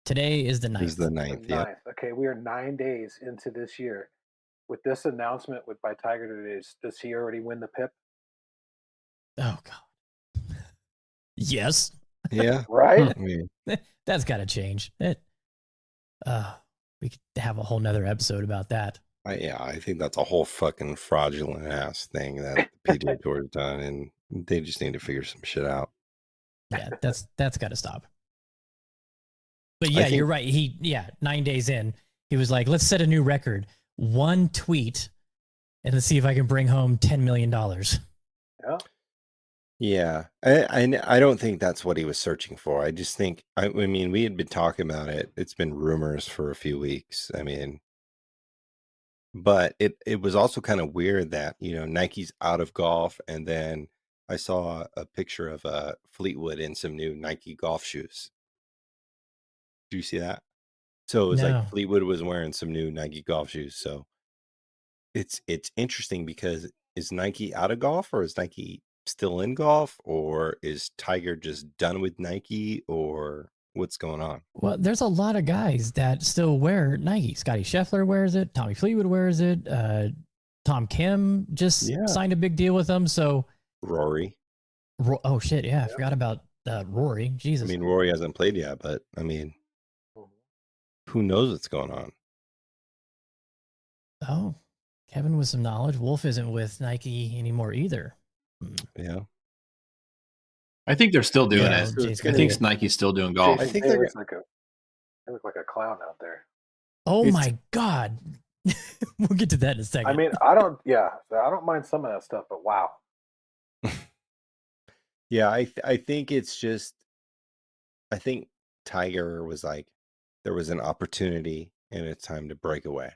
Today is the 9th. It's the 9th. Yeah. Okay, we are 9 days into this year. With this announcement by Tiger today, does he already win the PIP? Oh God. Yes. Yeah. Right. That's got to change. We could have a whole nother episode about that. I think that's a whole fucking fraudulent ass thing that the PGA Tour has done, and they just need to figure some shit out. Yeah, that's got to stop. But yeah, you're right. 9 days in, he was like, "Let's set a new record. One tweet, and let's see if I can bring home $10 million." Yeah. Yeah, I don't think that's what he was searching for. I just think, I mean, we had been talking about it. It's been rumors for a few weeks. I mean, but it was also kind of weird that, Nike's out of golf. And then I saw a picture of Fleetwood in some new Nike golf shoes. Do you see that? So it was like Fleetwood was wearing some new Nike golf shoes. So it's interesting because is Nike out of golf, or is Nike still in golf, or is Tiger just done with Nike, or what's going on? Well, there's a lot of guys that still wear Nike. Scotty Scheffler wears it. Tommy Fleetwood wears it. Tom Kim just signed a big deal with them. So Rory. Oh shit! Yeah, I forgot about Rory. Jesus. I mean, Rory hasn't played yet, but I mean, who knows what's going on? Oh, Kevin with some knowledge. Wolf isn't with Nike anymore either. Yeah. I think they're still doing it. I think Nike's still doing golf. I think they look like a clown out there. Oh my God. We'll get to that in a second. I mean, I don't mind some of that stuff, but wow. Yeah, I think it's just, I think Tiger was like, there was an opportunity and it's time to break away.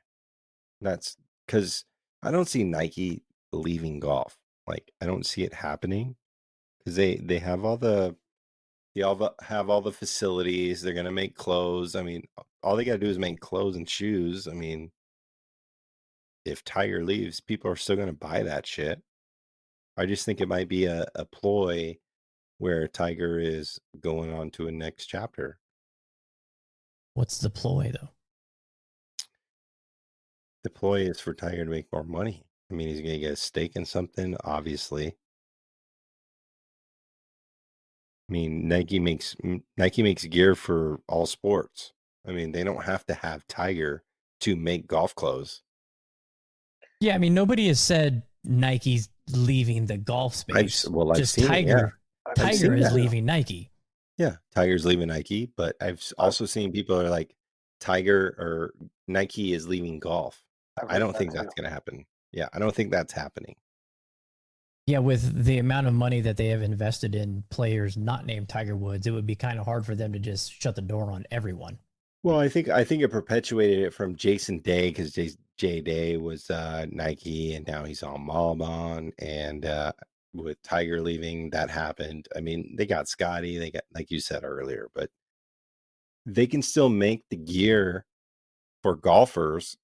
That's because I don't see Nike leaving golf. Like, I don't see it happening because they have all the facilities. They're gonna make clothes. I mean, all they gotta do is make clothes and shoes. I mean, if Tiger leaves, people are still gonna buy that shit. I just think it might be a ploy where Tiger is going on to a next chapter. What's the ploy, though? The ploy is for Tiger to make more money. I mean, he's going to get a stake in something, obviously. I mean, Nike makes gear for all sports. I mean, they don't have to have Tiger to make golf clothes. Yeah, I mean, nobody has said Nike's leaving the golf space. I've just seen Tiger. It, yeah. Tiger is leaving Nike. Yeah, Tiger's leaving Nike, but I've also seen people are like, Tiger or Nike is leaving golf. I don't think that's going to happen. Yeah, I don't think that's happening. Yeah, with the amount of money that they have invested in players not named Tiger Woods, it would be kind of hard for them to just shut the door on everyone. Well, I think it perpetuated it from Jason Day, because Jay Day was Nike, and now he's on Malbon, and with Tiger leaving, that happened. I mean, they got Scotty, they got, like you said earlier, but they can still make the gear for golfers,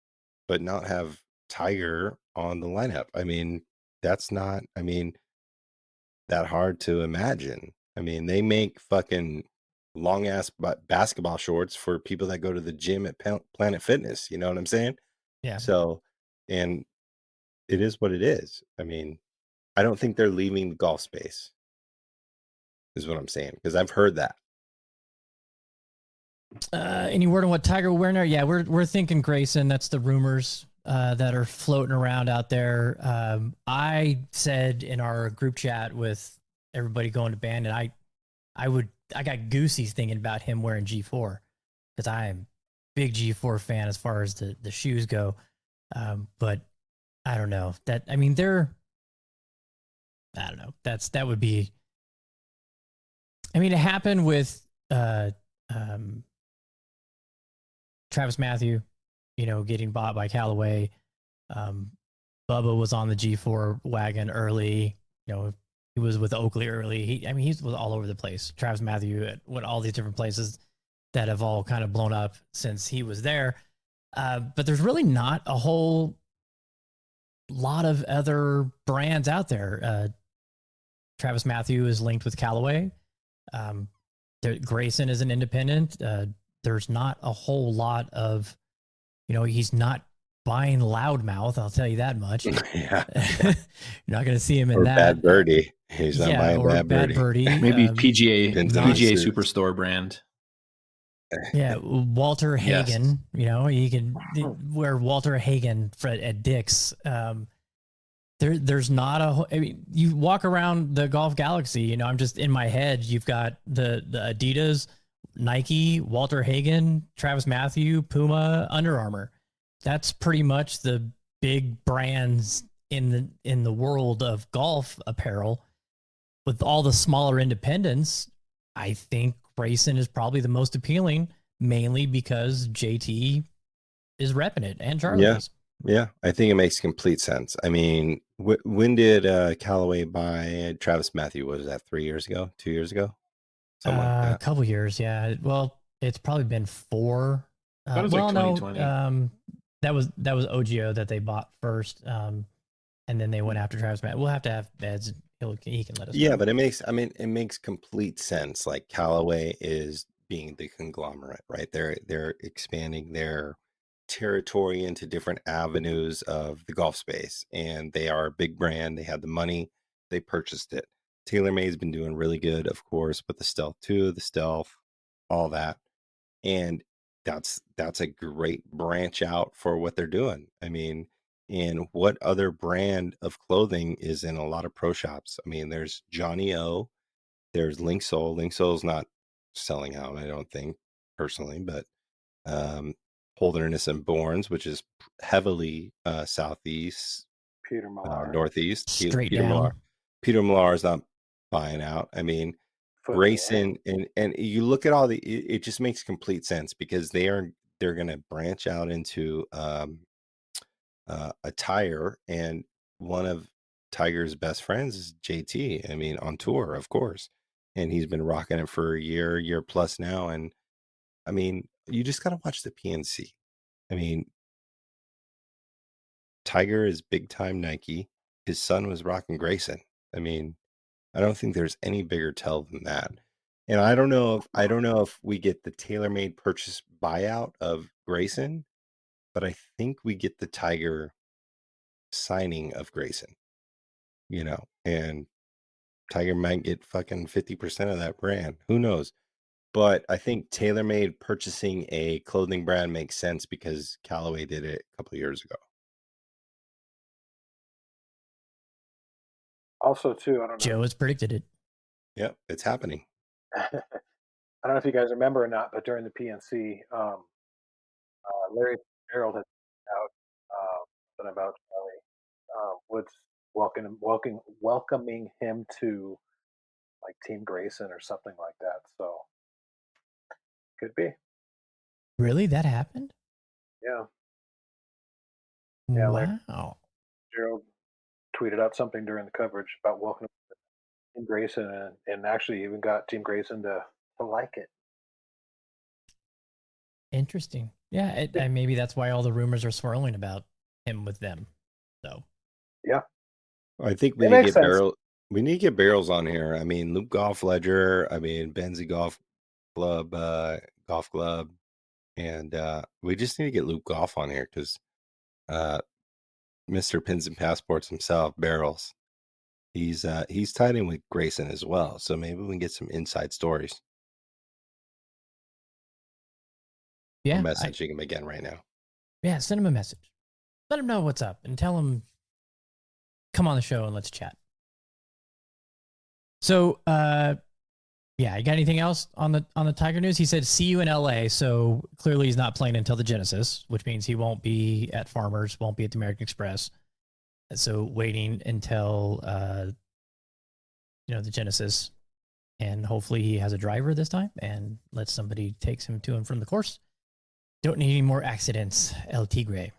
but not have Tiger on the lineup. I mean, that's not, I mean, that hard to imagine. I mean, they make fucking long ass basketball shorts for people that go to the gym at Planet Fitness. You know what I'm saying? Yeah. So, and it is what it is. I mean, I don't think they're leaving the golf space, is what I'm saying, because I've heard that. Any word on what Tiger will wear now? Yeah, we're thinking Grayson. That's the rumors that are floating around out there. I said in our group chat with everybody going to band, and I got goosey thinking about him wearing G4 because I am big G4 fan as far as the shoes go. But I don't know that. I mean, I don't know. That would be. I mean, it happened with Travis Matthew, getting bought by Callaway. Bubba was on the G4 wagon early. He was with Oakley early. He was all over the place. Travis Matthew went all these different places that have all kind of blown up since he was there. But there's really not a whole lot of other brands out there. Travis Matthew is linked with Callaway. Grayson is an independent. There's not a whole lot of, he's not buying Loudmouth. I'll tell you that much. Yeah. You're not going to see him in or that. Bad Birdie. He's not buying or Bad Birdie. Maybe PGA suits. Superstore brand. Yeah, Walter Hagen. Yes. You can wear Walter Hagen at Dick's. There's not a. I mean, you walk around the Golf Galaxy. I'm just in my head. You've got the Adidas, Nike, Walter Hagen, Travis Matthew, Puma, Under Armour. That's pretty much the big brands in the world of golf apparel. With all the smaller independents, I think Grayson is probably the most appealing, mainly because JT is repping it and Charlie is. Yeah, I think it makes complete sense. I mean, when did Callaway buy Travis Matthew? Was that 3 years ago? 2 years ago? Something like that. A couple years, yeah. Well, it's probably been 4. That was like 2020. No, that was OGO that they bought first, and then they went after Travis Matthew. We'll have to have Beds. He can let us. Yeah, know. but it makes complete sense. Like Callaway is being the conglomerate, right? They're expanding their territory into different avenues of the golf space, and they are a big brand. They had the money, they purchased it. TaylorMade's been doing really good, of course, with the Stealth 2, the Stealth, all that, and that's a great branch out for what they're doing. I mean, and what other brand of clothing is in a lot of pro shops? I mean, there's Johnny O, there's Linksole. Linksole's not selling out, I don't think, personally, but Holderness and Bournes, which is heavily southeast, Peter Millar, northeast. Straight Peter down. Millar. Peter Millar is not buying out. I mean, Grayson and you look at all it just makes complete sense because they're going to branch out into attire, and one of Tiger's best friends is JT. I mean, on tour, of course, and he's been rocking it for a year plus now. And I mean, you just got to watch the PNC. I mean, Tiger is big time Nike. His son was rocking Grayson. I mean, I don't think there's any bigger tell than that. And I don't know if we get the TaylorMade purchase buyout of Grayson, but I think we get the Tiger signing of Grayson. And Tiger might get fucking 50% of that brand. Who knows? But I think TaylorMade purchasing a clothing brand makes sense because Callaway did it a couple of years ago. Also, too, I don't know. Joe has predicted it. Yep, it's happening. I don't know if you guys remember or not, but during the PNC, Larry Fitzgerald had out something about Charlie Woods welcoming him to like Team Grayson or something like that. So could be. Really, that happened? Yeah. Yeah. Wow. Fitzgerald tweeted out something during the coverage about welcoming Team Grayson, and actually even got Team Grayson to like it. Interesting. Yeah, maybe that's why all the rumors are swirling about him with them. So yeah, I think we need to get Barrel. We need to get Barrels on here. I mean, Luke Golf Ledger. I mean, Benzie Golf Club, and we just need to get Luke Golf on here because Mr. Pins and Passports himself, Barrels. He's tied in with Grayson as well, so maybe we can get some inside stories. Yeah, I'm messaging him again right now. Yeah, send him a message. Let him know what's up and tell him come on the show and let's chat. So, yeah, you got anything else on the Tiger news? He said, "See you in LA." So clearly, he's not playing until the Genesis, which means he won't be at Farmers, won't be at the American Express. So waiting until the Genesis, and hopefully he has a driver this time and lets somebody takes him to and from the course. Don't need any more accidents, El Tigre.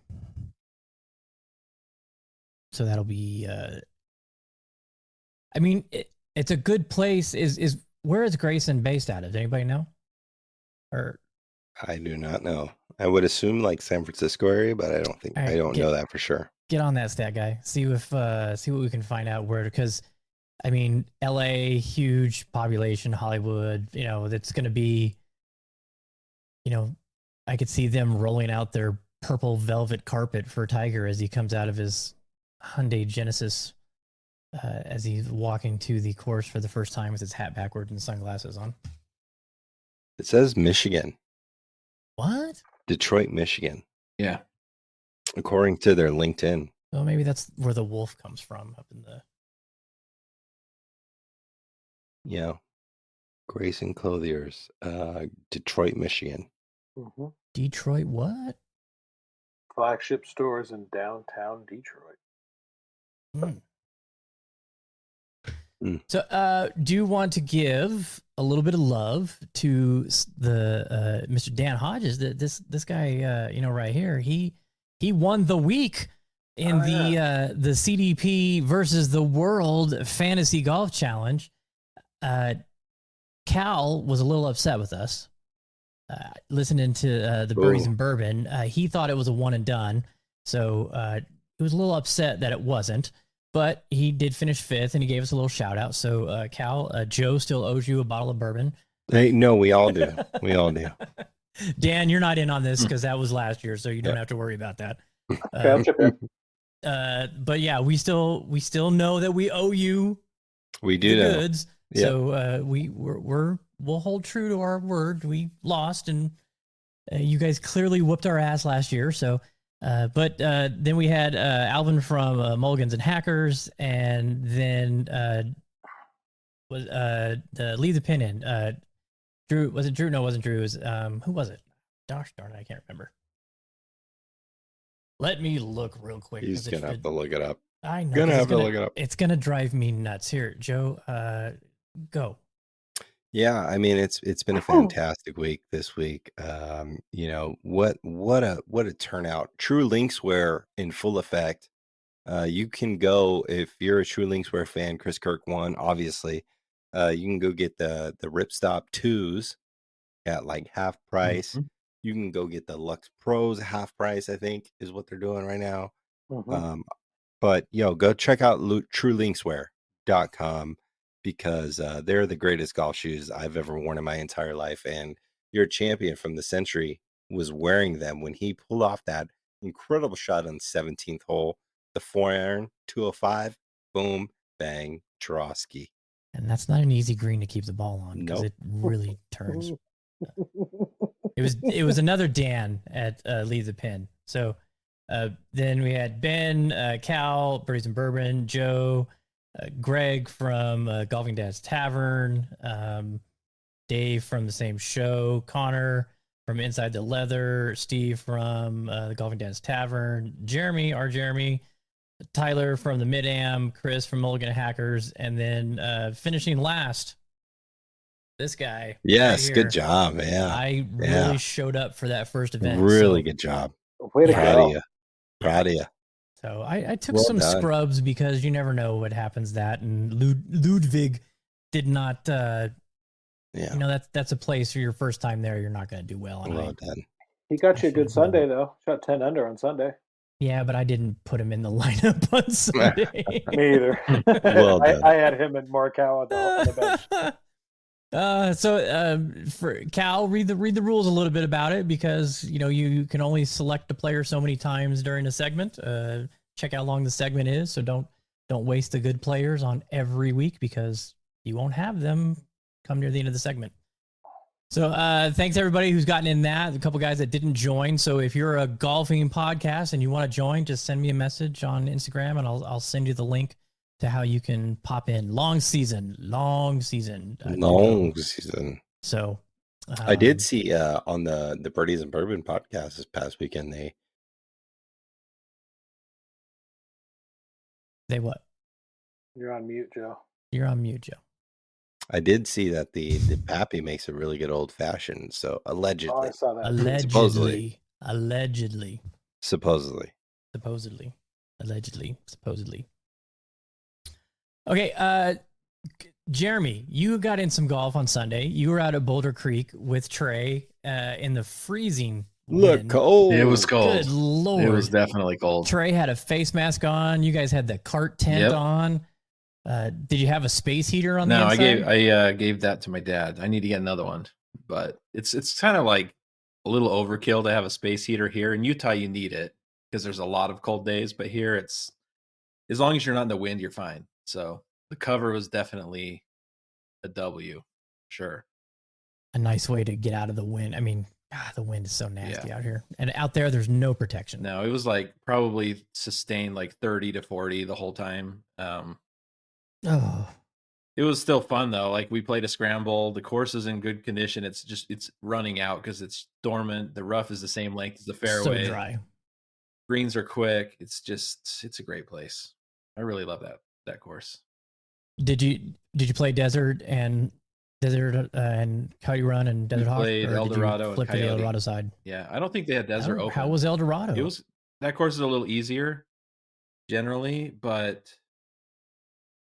So that'll be. I mean, it's a good place. Is where is Grayson based out of? Does anybody know? Or I do not know. I would assume like San Francisco area, but I don't think I don't know that for sure. Get on that, stat guy. See what we can find out where, because I mean, LA, huge population, Hollywood. That's going to be. I could see them rolling out their purple velvet carpet for Tiger as he comes out of his Hyundai Genesis, as he's walking to the course for the first time with his hat backward and sunglasses on. It says Michigan. What? Detroit, Michigan. Yeah. According to their LinkedIn. Well, maybe that's where the wolf comes from, up in the... Yeah. Grayson Clothiers, Detroit, Michigan. Mm-hmm. Detroit what? Flagship stores in downtown Detroit. So, do you want to give a little bit of love to the Mr. Dan Hodges? This guy, right here, he won the week in the CDP versus the World Fantasy Golf Challenge. Cal was a little upset with us. Listening to the Birdies and Bourbon, he thought it was a one and done. So he was a little upset that it wasn't, but he did finish fifth and he gave us a little shout out. So Cal, Joe still owes you a bottle of bourbon. Hey, no, we all do. We all do. Dan, you're not in on this because that was last year, so you don't have to worry about that. But yeah, we still know that we owe you. We do the know. Goods. Yep. So we'll hold true to our word. We lost, and you guys clearly whooped our ass last year. So, but then we had Alvin from Mulligans and Hackers, and then was the Leave the Pin in. Drew, was it Drew? No, it wasn't Drew. It was who was it? Gosh darn it, I can't remember. Let me look real quick. He's gonna have to look it up. I know. Gonna have to look it up. It's gonna drive me nuts. Here, Joe, go. Yeah, I mean it's been a fantastic week this week. What a turnout. True Linkswear in full effect. You can go if you're a True Linkswear fan. Chris Kirk won, obviously. You can go get the Ripstop 2s at like half price. Mm-hmm. You can go get the Lux Pros half price, I think is what they're doing right now. Mm-hmm. But go check out TrueLinkswear.com because they're the greatest golf shoes I've ever worn in my entire life. And your champion from the Sentry was wearing them when he pulled off that incredible shot on the 17th hole, the 4-iron, 205, boom, bang, Trotsky. And that's not an easy green to keep the ball on because it really turns. It was another Dan at Leave the Pin. So then we had Ben, Cal, Birdies and Bourbon, Joe, Greg from Golfing Dad's Tavern, Dave from the same show, Connor from Inside the Leather, Steve from the Golfing Dad's Tavern, Jeremy, Tyler from the Mid-Am, Chris from Mulligan Hackers, and then finishing last, this guy. Yes, right good job, man. I really showed up for that first event. Really good job. Way to go. Proud of you. So I took Well some done. scrubs because you never know what happens. That and Ludwig did not. Yeah. You know, that's a place for your first time there. You're not going to do well. And Well done. He got I you a good should've Sunday though. Shot 10 under on Sunday. yeah, but I didn't put him in the lineup on Sunday. Me either. Well done. I had him and Morikawa on the bench. For Cal, read the rules a little bit about it, because you know you can only select a player so many times during a segment. Check how long the segment is, so don't waste the good players on every week, because you won't have them come near the end of the segment. So thanks everybody who's gotten in that. A couple guys that didn't join. So if you're a golfing podcast and you want to join, just send me a message on Instagram and I'll send you the link to how you can pop in. Long season. So I did see on the Birdies and Bourbon podcast this past weekend, they what? You're on mute, Joe. You're on mute, Joe. I did see that the Pappy makes a really good old fashioned. So allegedly. Oh, I saw that. Supposedly. Okay, Jeremy, you got in some golf on Sunday. You were out at Boulder Creek with Trey in the freezing wind. Cold. It was cold. Good Lord. It was definitely cold. Trey had a face mask on. You guys had the cart tent on. Did you have a space heater on the inside? I gave that to my dad. I need to get another one, but it's kind of like a little overkill to have a space heater here. In Utah, you need it because there's a lot of cold days, but here it's, as long as you're not in the wind, you're fine. So the cover was definitely a W, sure. A nice way to get out of the wind. I mean, the wind is so nasty out here, and out there, there's no protection. No, it was like probably sustained like 30 to 40 the whole time. It was still fun though. Like we played a scramble. The course is in good condition. It's running out because it's dormant. The rough is the same length as the fairway. So dry. Greens are quick. It's a great place. I really love that course. Did you play Desert and Coyote Run and Desert Hawk? Played El Dorado flip and to the Coyote. El Dorado side. Yeah, I don't think they had Desert open. How was El Dorado? That course is a little easier generally, but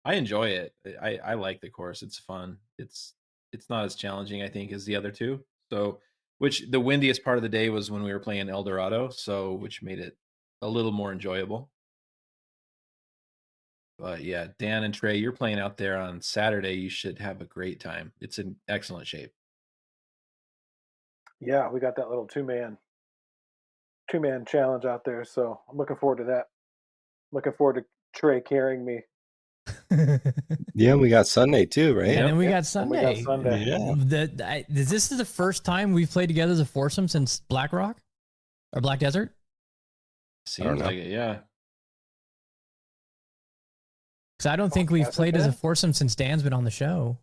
I enjoy it. I like the course. It's fun. It's not as challenging, I think, as the other two. So, which the windiest part of the day was when we were playing El Dorado, so which made it a little more enjoyable. But yeah, Dan and Trey, you're playing out there on Saturday. You should have a great time. It's in excellent shape. Yeah, we got that little two-man challenge out there, so I'm looking forward to that. Looking forward to Trey carrying me. Yeah, we got Sunday too, right? And then we got Sunday. Yeah. This is the first time we've played together as a foursome since Black Rock or Black Desert. Seems like it, yeah. Because I don't think we've played as a foursome since Dan's been on the show.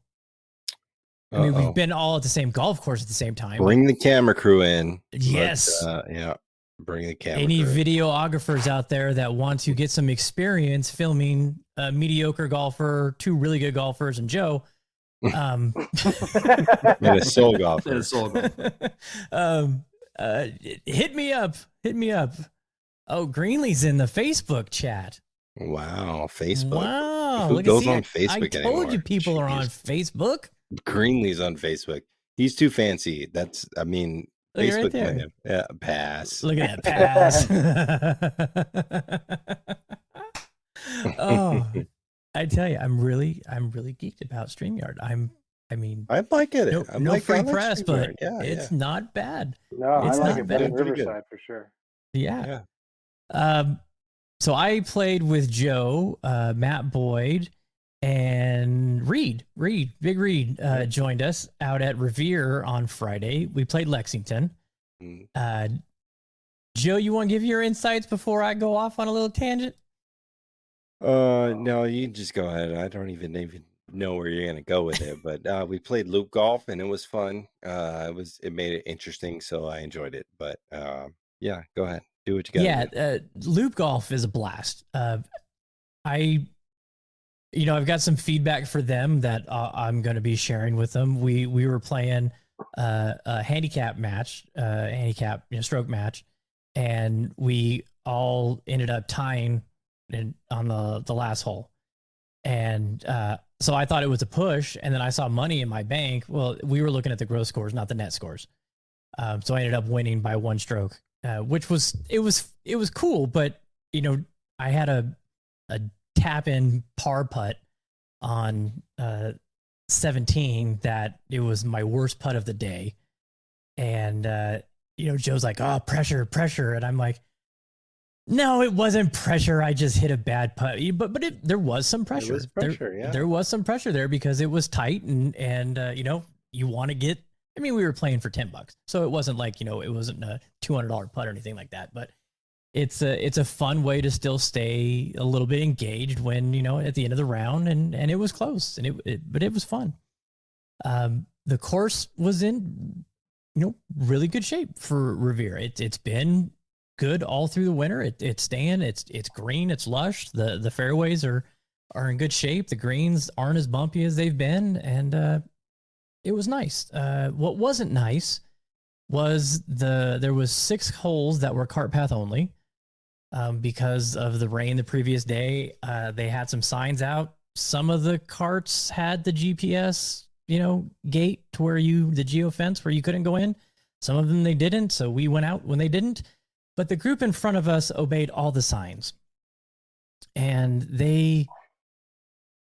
I mean, we've been all at the same golf course at the same time. Bring the camera crew in. Yes. Yeah. Bring the camera. Any crew. videographers out there that want to get some experience filming a mediocre golfer, two really good golfers, and Joe. And a soul golfer. Hit me up. Oh, Greenlee's in the Facebook chat. Wow, Facebook. Wow. Who goes on Facebook I anymore? told you people are on Facebook. Greenlee's on Facebook. He's too fancy. Look Facebook right there. Him. Yeah, pass. Look at that pass. Oh, I tell you, I'm really geeked about StreamYard. I like it. No free press, but yeah, it's not bad. No, it's I like not it bad. better than Riverside for sure. Yeah. So I played with Joe, Matt Boyd, and Reed. Big Reed joined us out at Revere on Friday. We played Lexington. Joe, you want to give your insights before I go off on a little tangent? No, you just go ahead. I don't even know where you're gonna go with it. But we played loop golf and it was fun. It made it interesting, so I enjoyed it. But yeah, go ahead. Do what you got. Yeah, loop golf is a blast. I've got some feedback for them that I'm going to be sharing with them. We were playing a handicap match, stroke match, and we all ended up tying on the last hole. And so I thought it was a push, and then I saw money in my bank. Well, we were looking at the gross scores, not the net scores. So I ended up winning by 1 stroke, which was cool. But I had a tap in par putt on 17 that it was my worst putt of the day. And Joe's like, "Oh, pressure," and I'm like, "No, it wasn't pressure. I just hit a bad putt." But there was some pressure. It was pressure, There was some pressure there because it was tight, and you want to get. I mean, we were playing for $10, so it wasn't like it wasn't a $200 putt or anything like that. But it's a fun way to still stay a little bit engaged when at the end of the round, and it was close, and but it was fun. The course was in really good shape for Revere. It's been good all through the winter. It's staying. It's green. It's lush. The fairways are in good shape. The greens aren't as bumpy as they've been, and it was nice. What wasn't nice was there was 6 holes that were cart path only because of the rain the previous day. They had some signs out. Some of the carts had the GPS gate to where the geofence where you couldn't go in. Some of them they didn't, so we went out when they didn't. But the group in front of us obeyed all the signs. And they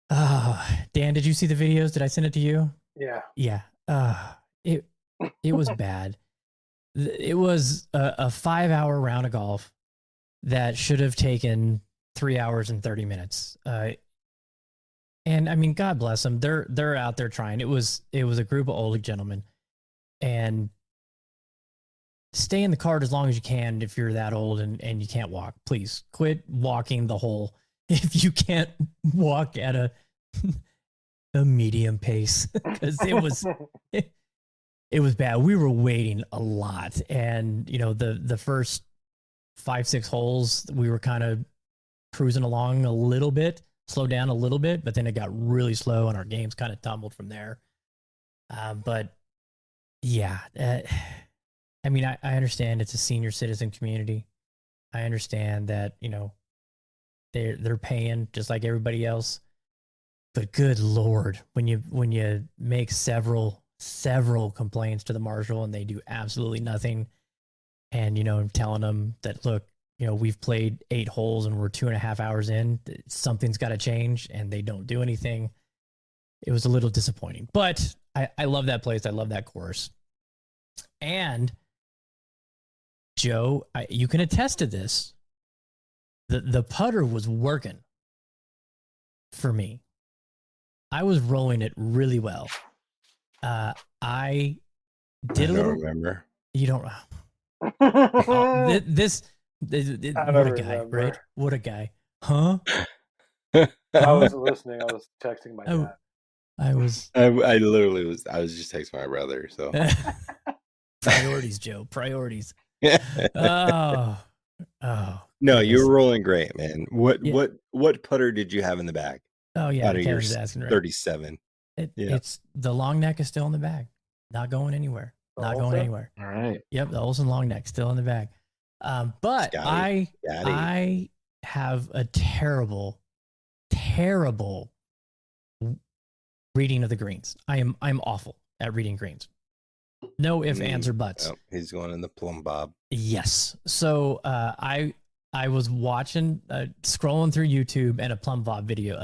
Dan, did you see the videos? Did I send it to you? Yeah. Yeah. It was bad. It was a 5-hour round of golf that should have taken 3 hours and 30 minutes. And I mean, God bless them. They're out there trying. It was a group of older gentlemen, and stay in the cart as long as you can if you're that old and you can't walk. Please quit walking the hole if you can't walk at a medium pace, because it was bad. We were waiting a lot, and the first 5-6 holes we were kind of cruising along a little bit. Slowed down a little bit, but then it got really slow and our games kind of tumbled from there. But yeah, I mean, I understand it's a senior citizen community. I understand that, they're paying just like everybody else, but good Lord, when you make several complaints to the marshal and they do absolutely nothing, and, I'm telling them that, look, we've played 8 holes and we're 2.5 hours in. Something's got to change, and they don't do anything. It was a little disappointing, but I love that place. I love that course. And Joe, you can attest to this. The putter was working for me. I was rolling it really well. I did a little. Remember? You don't. What a guy, right? What a guy. Huh? I wasn't listening. I was texting my dad. I was just texting my brother. So priorities, Joe. Priorities. Oh. No, you were rolling great, man. What putter did you have in the bag? Oh yeah, out of your asking, right? 37. It's the long neck is still in the bag, not going anywhere. Not going anywhere. All right. Yep, the Olsen long neck still in the bag. But Scotty. I have a terrible reading of the greens. I'm awful at reading greens. No ifs, ands, or buts. Oh, he's going in the plumb bob. Yes. So I was watching, scrolling through YouTube, and a plumb bob video,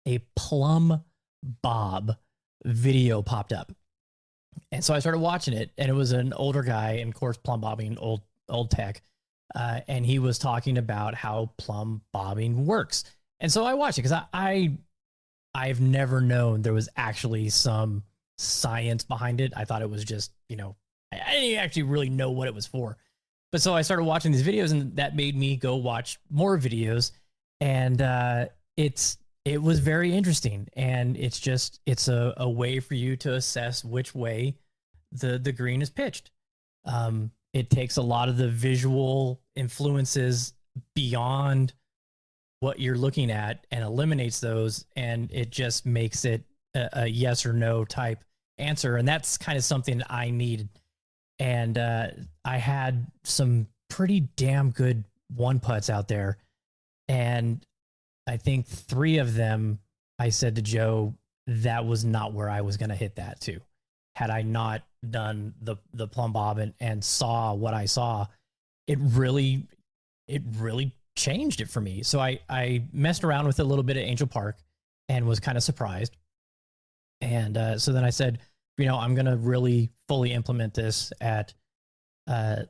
a plumb bob video popped up. And so I started watching it, and it was an older guy, and of course, plumb bobbing, old tech. And he was talking about how plumb bobbing works. And so I watched it because I've never known there was actually some science behind it. I thought it was just, I didn't actually really know what it was for. But so I started watching these videos, and that made me go watch more videos. And it was very interesting. And it's a way for you to assess which way the green is pitched. It takes a lot of the visual influences beyond what you're looking at and eliminates those, and it just makes it a yes or no type answer. And that's kind of something I needed. And I had some pretty damn good 1 putts out there, and I think 3 of them, I said to Joe, that was not where I was going to hit that to. Had I not done the plumb bob and saw what I saw, it really changed it for me. So I messed around with it a little bit at Angel Park and was kind of surprised. And so then I said, I'm going to really fully implement this at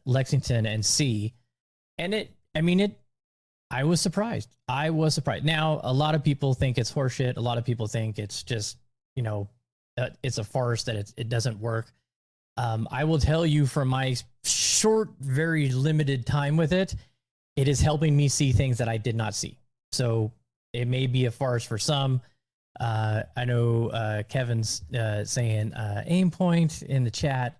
Lexington and see. And I was surprised. Now, a lot of people think it's horseshit. A lot of people think it's just, it's a farce, that it doesn't work. I will tell you from my short, very limited time with it, it is helping me see things that I did not see. So it may be a farce for some. I know Kevin's saying aim point in the chat.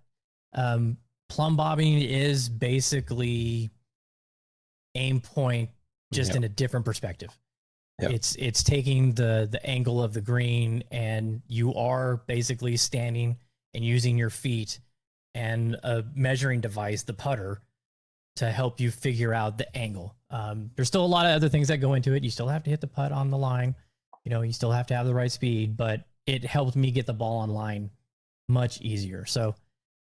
Plumb bobbing is basically aim point, just in a different perspective. Yep. It's taking the angle of the green, and you are basically standing and using your feet and a measuring device, the putter, to help you figure out the angle. There's still a lot of other things that go into it. You still have to hit the putt on the line. You still have to have the right speed, but it helped me get the ball on line much easier. So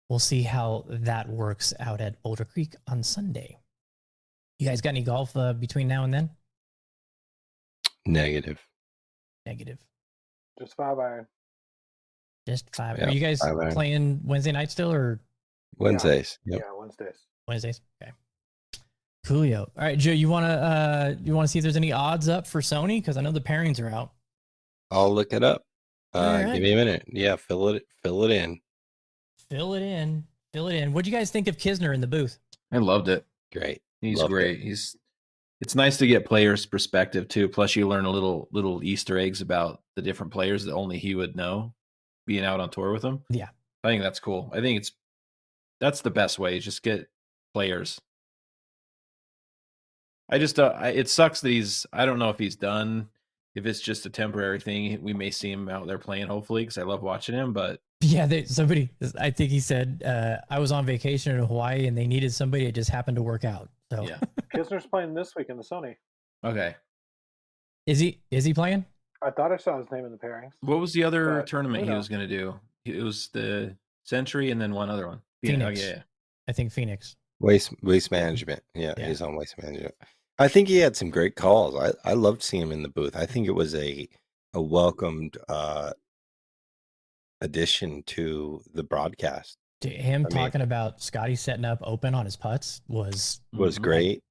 we'll see how that works out at Boulder Creek on Sunday. You guys got any golf between now and then? Negative. Just 5-iron. Just 5. Yeah, Are you guys playing Wednesday night still, or Wednesdays? Yeah, Yep. Wednesdays. Okay. Coolio. All right, Joe, you wanna see if there's any odds up for Sony, because I know the pairings are out. I'll look it up. Right. Give me a minute. Yeah, fill it in. Fill it in. What'd you guys think of Kisner in the booth? I loved it. Great. He's Loved great. it. It's nice to get players' perspective too. Plus, you learn a little Easter eggs about the different players that only he would know, being out on tour with them. Yeah, I think that's cool. I think that's the best way. Just get players. I just it sucks that I don't know if he's done. If it's just a temporary thing, we may see him out there playing, hopefully, because I love watching him. But yeah, I think he said, I was on vacation in Hawaii and they needed somebody. It just happened to work out. So yeah. Kisner's playing this week in the Sony. Okay. Is he playing? I thought I saw his name in the pairings. What was the other But tournament who he knows? was going to do? It was the Sentry and then one other one. Phoenix. Oh, yeah. I think Phoenix. Waste management. Yeah, Yeah. he's on waste management. I think he had some great calls. I loved seeing him in the booth. I think it was a welcomed addition to the broadcast. Him talking about Scotty setting up open on his putts was great.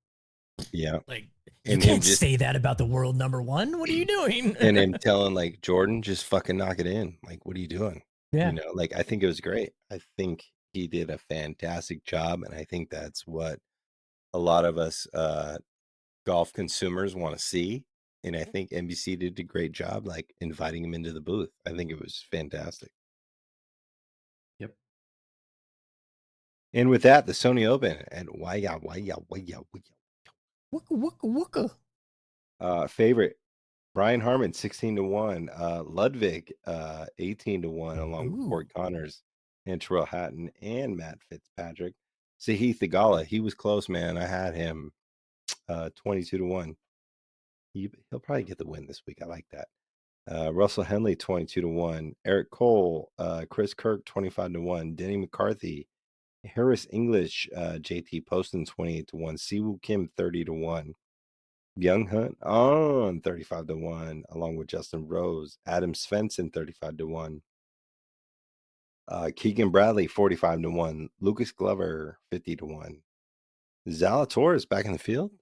Yeah. Like, you And can't say that about the world number 1. What are you doing? And him telling like, Jordan, just fucking knock it in. Like, what are you doing? Yeah. I think it was great. I think he did a fantastic job, and I think that's what a lot of us golf consumers want to see. And I think NBC did a great job, like inviting him into the booth. I think it was fantastic. Yep. And with that, the Sony Open at Waya. Wooka. Favorite Brian Harmon 16-1, Ludwig 18-1, along with Corey Connors and Terrell Hatton and Matt Fitzpatrick. Sahith Theegala, he was close, man. I had him 22-1. He'll probably get the win this week. I like that. Russell Henley 22-1, Eric Cole, Chris Kirk 25-1, Denny McCarthy, Harris English, JT Poston 28-1, Siwoo Kim 30-1, Young Hunt on 35-1, along with Justin Rose, Adam Svensson 35-1, Keegan Bradley 45-1, Lucas Glover 50-1, Zalatoris back in the field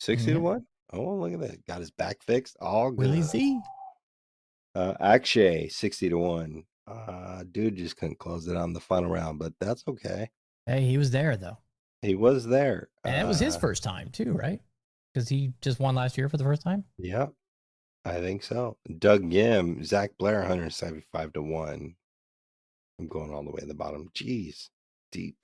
60-1. Oh, look at that! Got his back fixed. All good. Willie Z. Akshay 60-1. Dude just couldn't close it on the final round, but that's okay. Hey, he was there though. He was there, and it was his first time too, right? Because he just won last year for the first time. Yeah, I think so. Doug Yim, Zach Blair 175-1. I'm going all the way at the bottom. Jeez, deep.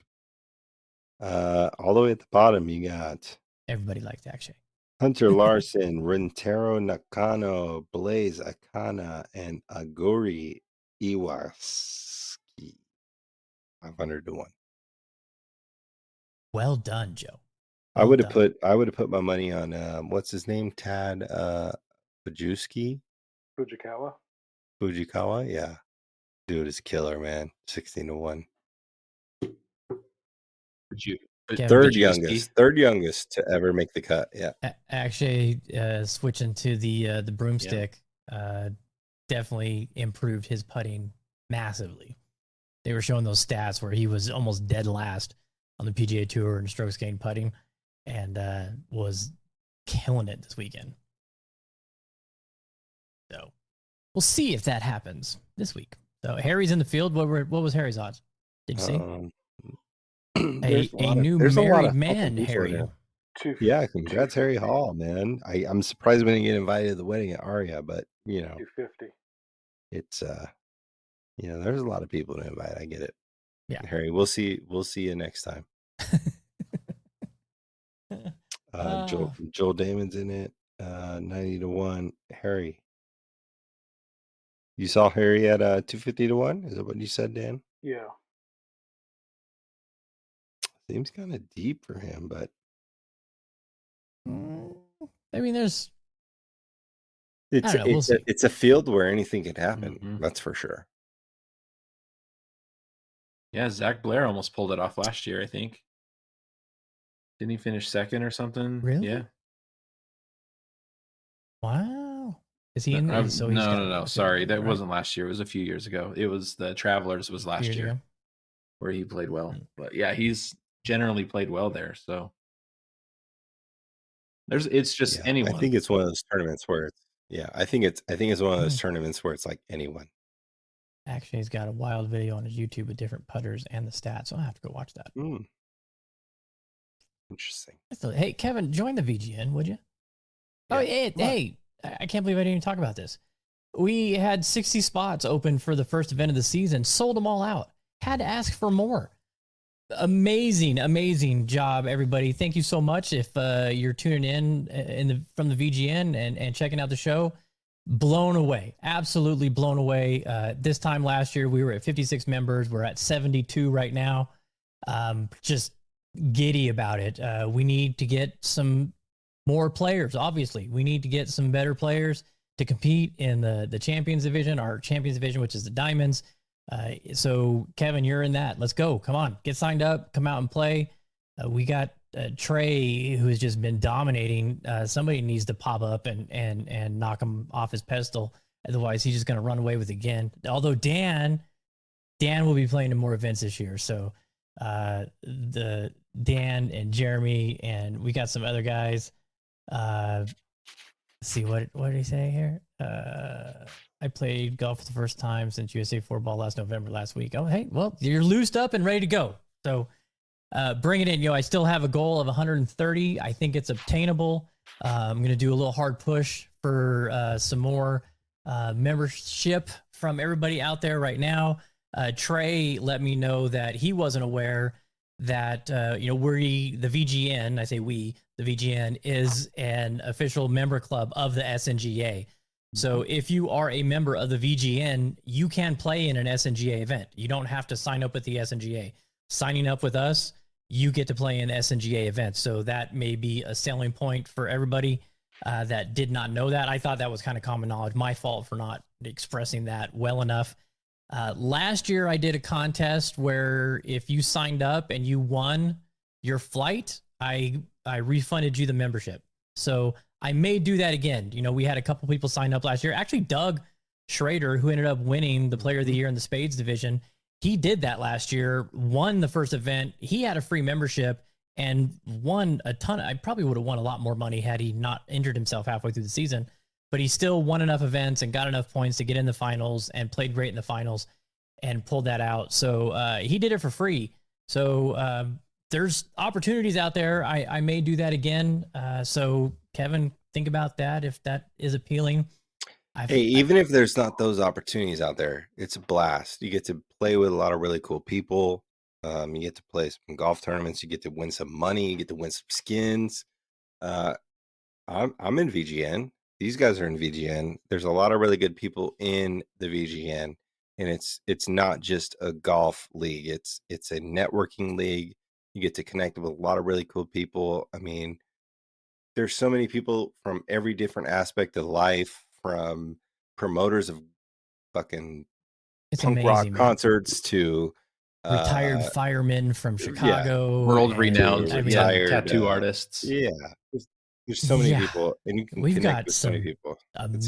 All the way at the bottom, you got everybody likes Akshay. Hunter Larson, Rentaro Nakano, Blaze Akana, and Aguri Iwaski. 500-1. Well done, Joe. I would have put my money on what's his name? Tad Fujikawa? Fujikawa, yeah. Dude is killer, man. 16-1. Third youngest to ever make the cut. Yeah. Actually, switching to the broomstick, definitely improved his putting massively. They were showing those stats where he was almost dead last on the PGA Tour in strokes gained putting, and was killing it this weekend. So we'll see if that happens this week. So Harry's in the field. What was Harry's odds? Did you see? A new married man, Harry. Yeah, congrats, Harry Hall, man. I'm surprised we didn't get invited to the wedding at Aria, but 250. It's there's a lot of people to invite. I get it. Yeah, Harry, we'll see you next time. Joel Damon's in it. 90-1. Harry, you saw Harry at 250-1. Is that what you said, Dan? Yeah. Seems kind of deep for him, but I mean, it's a field where anything could happen. Mm-hmm. That's for sure. Yeah, Zach Blair almost pulled it off last year, I think. Didn't he finish second or something? Really? Yeah. Wow. Is he in? No. Sorry, that wasn't last year. It was a few years ago. It was the Travelers was last year, where he played well. But yeah, he's generally played well there. So it's just anyone. I think it's one of those tournaments where I think it's one of those tournaments where it's like anyone. Actually, he's got a wild video on his YouTube with different putters and the stats. So I'll have to go watch that. Interesting. Hey, Kevin, join the VGN, would you? Yeah. Oh, hey, I can't believe I didn't even talk about this. We had 60 spots open for the first event of the season, sold them all out. Had to ask for more. Amazing job, everybody. Thank you so much. If you're tuning in from the VGN and checking out the show, blown away, absolutely blown away. This time last year, we were at 56 members. We're at 72 right now. Just giddy about it. We need to get some more players. Obviously, we need to get some better players to compete in the Champions Division, our Champions Division, which is the Diamonds. So Kevin, you're in that. Let's go. Come on, get signed up, come out and play. We got Trey, who has just been dominating. Somebody needs to pop up and knock him off his pedestal. Otherwise, he's just going to run away with it again. Although Dan will be playing in more events this year. So the Dan and Jeremy, and we got some other guys. Let's see, what did he say here? I played golf for the first time since USA 4-ball last week. Oh, hey, well, you're loosed up and ready to go. So bring it in. I still have a goal of 130. I think it's obtainable. I'm going to do a little hard push for some more membership from everybody out there right now. Trey let me know that he wasn't aware that, the VGN, I say we, the VGN is an official member club of the SNGA. So if you are a member of the VGN, you can play in an SNGA event. You don't have to sign up with the SNGA. Signing up with us, you get to play in SNGA events. So that may be a selling point for everybody that did not know that. I thought that was kind of common knowledge. My fault for not expressing that well enough. Last year, I did a contest where if you signed up and you won your flight, I refunded you the membership. So I may do that again. We had a couple people sign up last year. Actually, Doug Schrader, who ended up winning the Player of the Year in the Spades division, he did that last year, won the first event. He had a free membership and won a ton. I probably would have won a lot more money had he not injured himself halfway through the season. But he still won enough events and got enough points to get in the finals and played great in the finals and pulled that out. So he did it for free. So there's opportunities out there. I may do that again. So Kevin, think about that if that is appealing. Even if there's not those opportunities out there, it's a blast. You get to play with a lot of really cool people. You get to play some golf tournaments. You get to win some money. You get to win some skins. I'm in VGN. These guys are in VGN. There's a lot of really good people in the VGN, and it's not just a golf league. It's a networking league. You get to connect with a lot of really cool people. I mean, there's so many people from every different aspect of life, from promoters of fucking It's punk amazing, rock man. concerts to Retired firemen from Chicago, world and, renowned I mean, retired tattoo artists. Yeah, there's so many Yeah. people, and you can We've connect got with so many some people.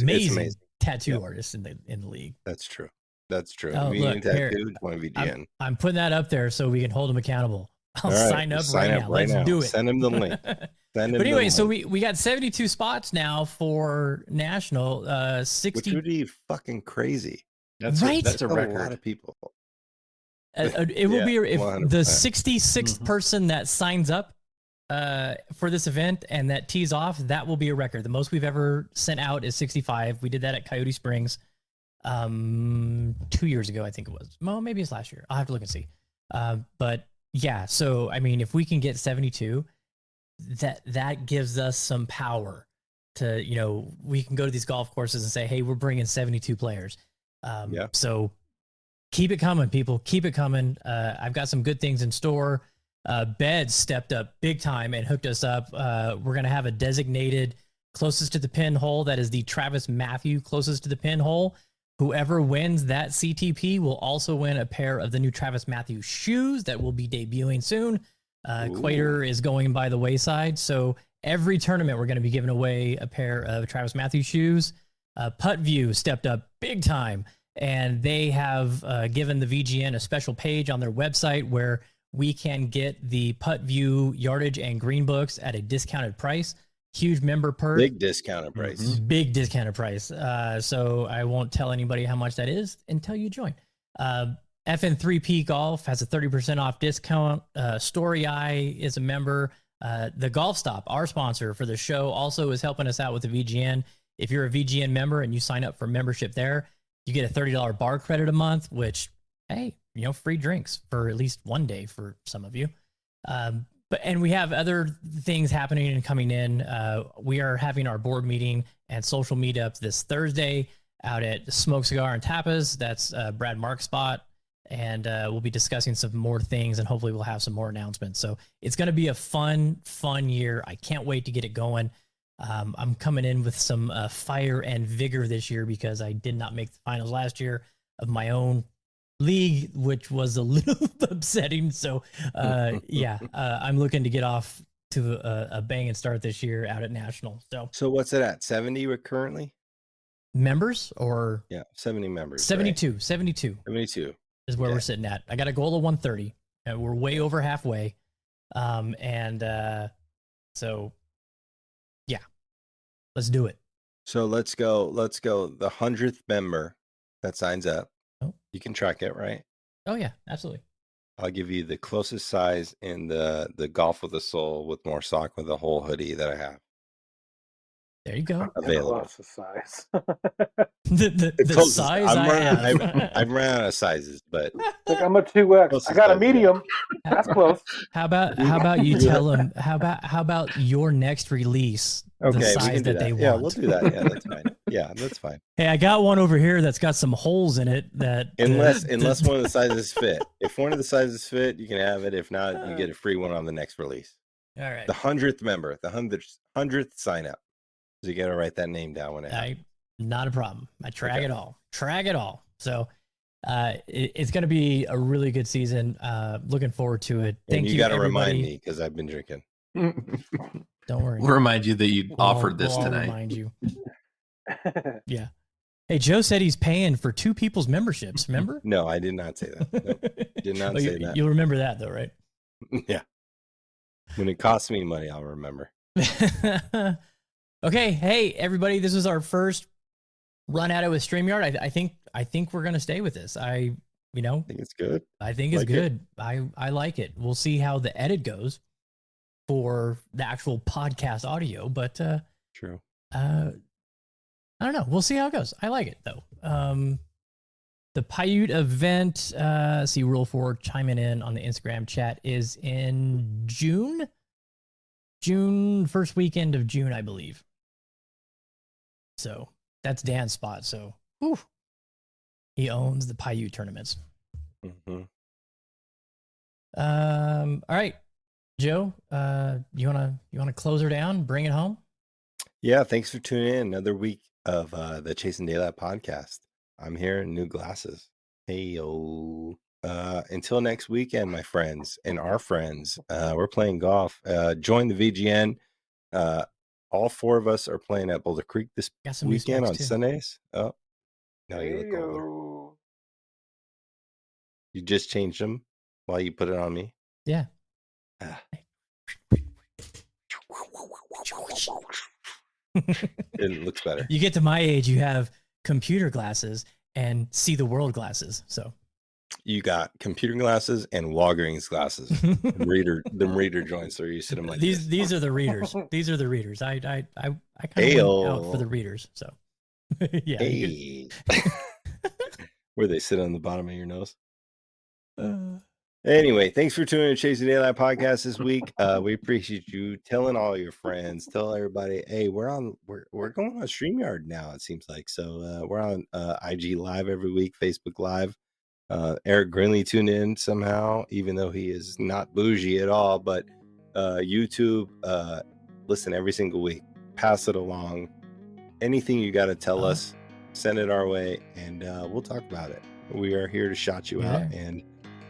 amazing tattoo Yep. artists in the league. That's true. That's true. Oh, If you need look, a here, tattoo, join VGN. I'm putting that up there so we can hold them accountable. I'll All right, sign up sign right up now. right Let's now. do it. Send him the link. Send him But anyway, the so link. we got 72 spots now for national. 60. Which would be fucking crazy. That's Right? that's a A lot record. of people. It will be if 100%. the 66th Mhm. person that signs up for this event and that tees off, that will be a record. The most we've ever sent out is 65. We did that at Coyote Springs 2 years ago, I think it was. Well, maybe it's last year. I'll have to look and see. But yeah, so I mean, if we can get 72, that gives us some power to, you know, we can go to these golf courses and say, hey, we're bringing 72 players. So keep it coming, people. Keep it coming. I've got some good things in store. Beds stepped up big time and hooked us up. We're going to have a designated closest to the pin hole. That is the Travis Matthew closest to the pin hole. Whoever wins that CTP will also win a pair of the new Travis Matthew shoes that will be debuting soon. Quater is going by the wayside. So every tournament, we're going to be giving away a pair of Travis Matthew shoes. Putt View stepped up big time. And they have given the VGN a special page on their website where we can get the Putt View yardage and green books at a discounted price. Huge member perk. Big discounted price. Big discounted price. So I won't tell anybody how much that is until you join. FN3P Golf has a 30% off discount. Story Eye is a member. The Golf Stop, our sponsor for the show, also is helping us out with the VGN. If you're a VGN member and you sign up for membership there, you get a $30 bar credit a month, which, hey, you know, free drinks for at least one day for some of you. And we have other things happening and coming in. We are having our board meeting and social meetup this Thursday out at Smoke Cigar and Tapas. That's Brad Mark's spot. And we'll be discussing some more things, and hopefully we'll have some more announcements. So it's going to be a fun year. I can't wait to get it going. I'm coming in with some fire and vigor this year because I did not make the finals last year of my own league, which was a little upsetting. So I'm looking to get off to a banging start this year out at National. So what's it at? 70 currently? Members or? Yeah, 70 members. 72. Right? 72 is where we're sitting at. I got a goal of 130. And we're way over halfway. So yeah, let's do it. So let's go. The 100th member that signs up. Oh. You can track it, right? Oh yeah, absolutely. I'll give you the closest size in the Golf with a Soul with more sock with a whole hoodie that I have. There you go. Available. Lots of size. the size I've run out of sizes, but Like I'm a 2X. I got a medium. That's close. How about you tell them? How about your next release? okay, the we size can do that they want. Yeah, we'll do that. Yeah, that's fine. Yeah, that's fine. Hey, I got one over here that's got some holes in it. That Unless one of the sizes fit. If one of the sizes fit, you can have it. If not, you get a free one on the next release. All right. The 100th member, the 100th sign up. So you got to write that name down when it happens. Not a problem. I track it all. So it's going to be a really good season. Looking forward to it. Thank you. You got to remind me because I've been drinking. Don't worry. We'll remind you that you offered this We'll tonight. Remind you. Yeah. Hey, Joe said he's paying for 2 people's memberships. Remember? No, I did not say that. Nope, did not say that. You'll remember that though, right? Yeah. When it costs me money, I'll remember. Okay, hey everybody, this is our first run at it with StreamYard. I think we're gonna stay with this. I think it's good. I think it's good. I like it. We'll see how the edit goes for the actual podcast audio, but True. I don't know. We'll see how it goes. I like it though. The Paiute event, see Rule 4 chiming in on the Instagram chat is in June, first weekend of June, I believe. So that's Dan's spot. So he owns the Paiute tournaments. Mm-hmm. All right. Joe, you wanna close her down, bring it home? Yeah, thanks for tuning in. Another week of the Chasing Daylight podcast. I'm here in new glasses. Hey yo. Until next weekend, my friends and our friends. We're playing golf. Join the VGN. All four of us are playing at Boulder Creek this Got some new weekend specs on too. Sundays. Oh, now you look older. Heyo. You just changed them while you put it on me. Yeah. Ah. It looks better. You get to my age, you have computer glasses and see the world glasses. So You got computer glasses and Walgreens glasses. Them reader joints where you sit them like this. these are the readers. These are the readers. I kind of Heyo. went out for the readers. So yeah. Hey. Where they sit on the bottom of your nose. Uh, Anyway, thanks for tuning in to Chasing Daylight podcast this week. We appreciate you telling all your friends, tell everybody, hey, we're going on StreamYard now, it seems like. So we're on IG Live every week, Facebook Live. Eric Grinley tuned in somehow, even though he is not bougie at all, but YouTube, listen every single week, pass it along. Anything you got to tell us, send it our way, and we'll talk about it. We are here to shout you out, and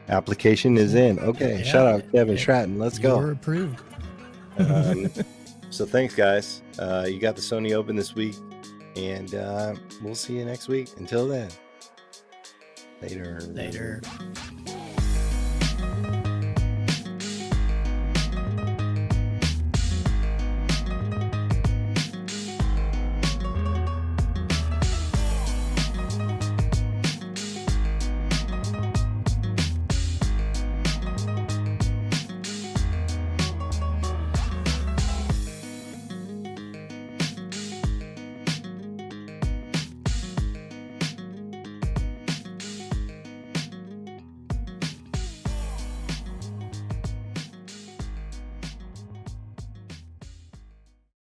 application is in. Okay, shout out Kevin Stratton. Let's go. You're approved. So thanks, guys. You got the Sony Open this week, and we'll see you next week. Until then, later.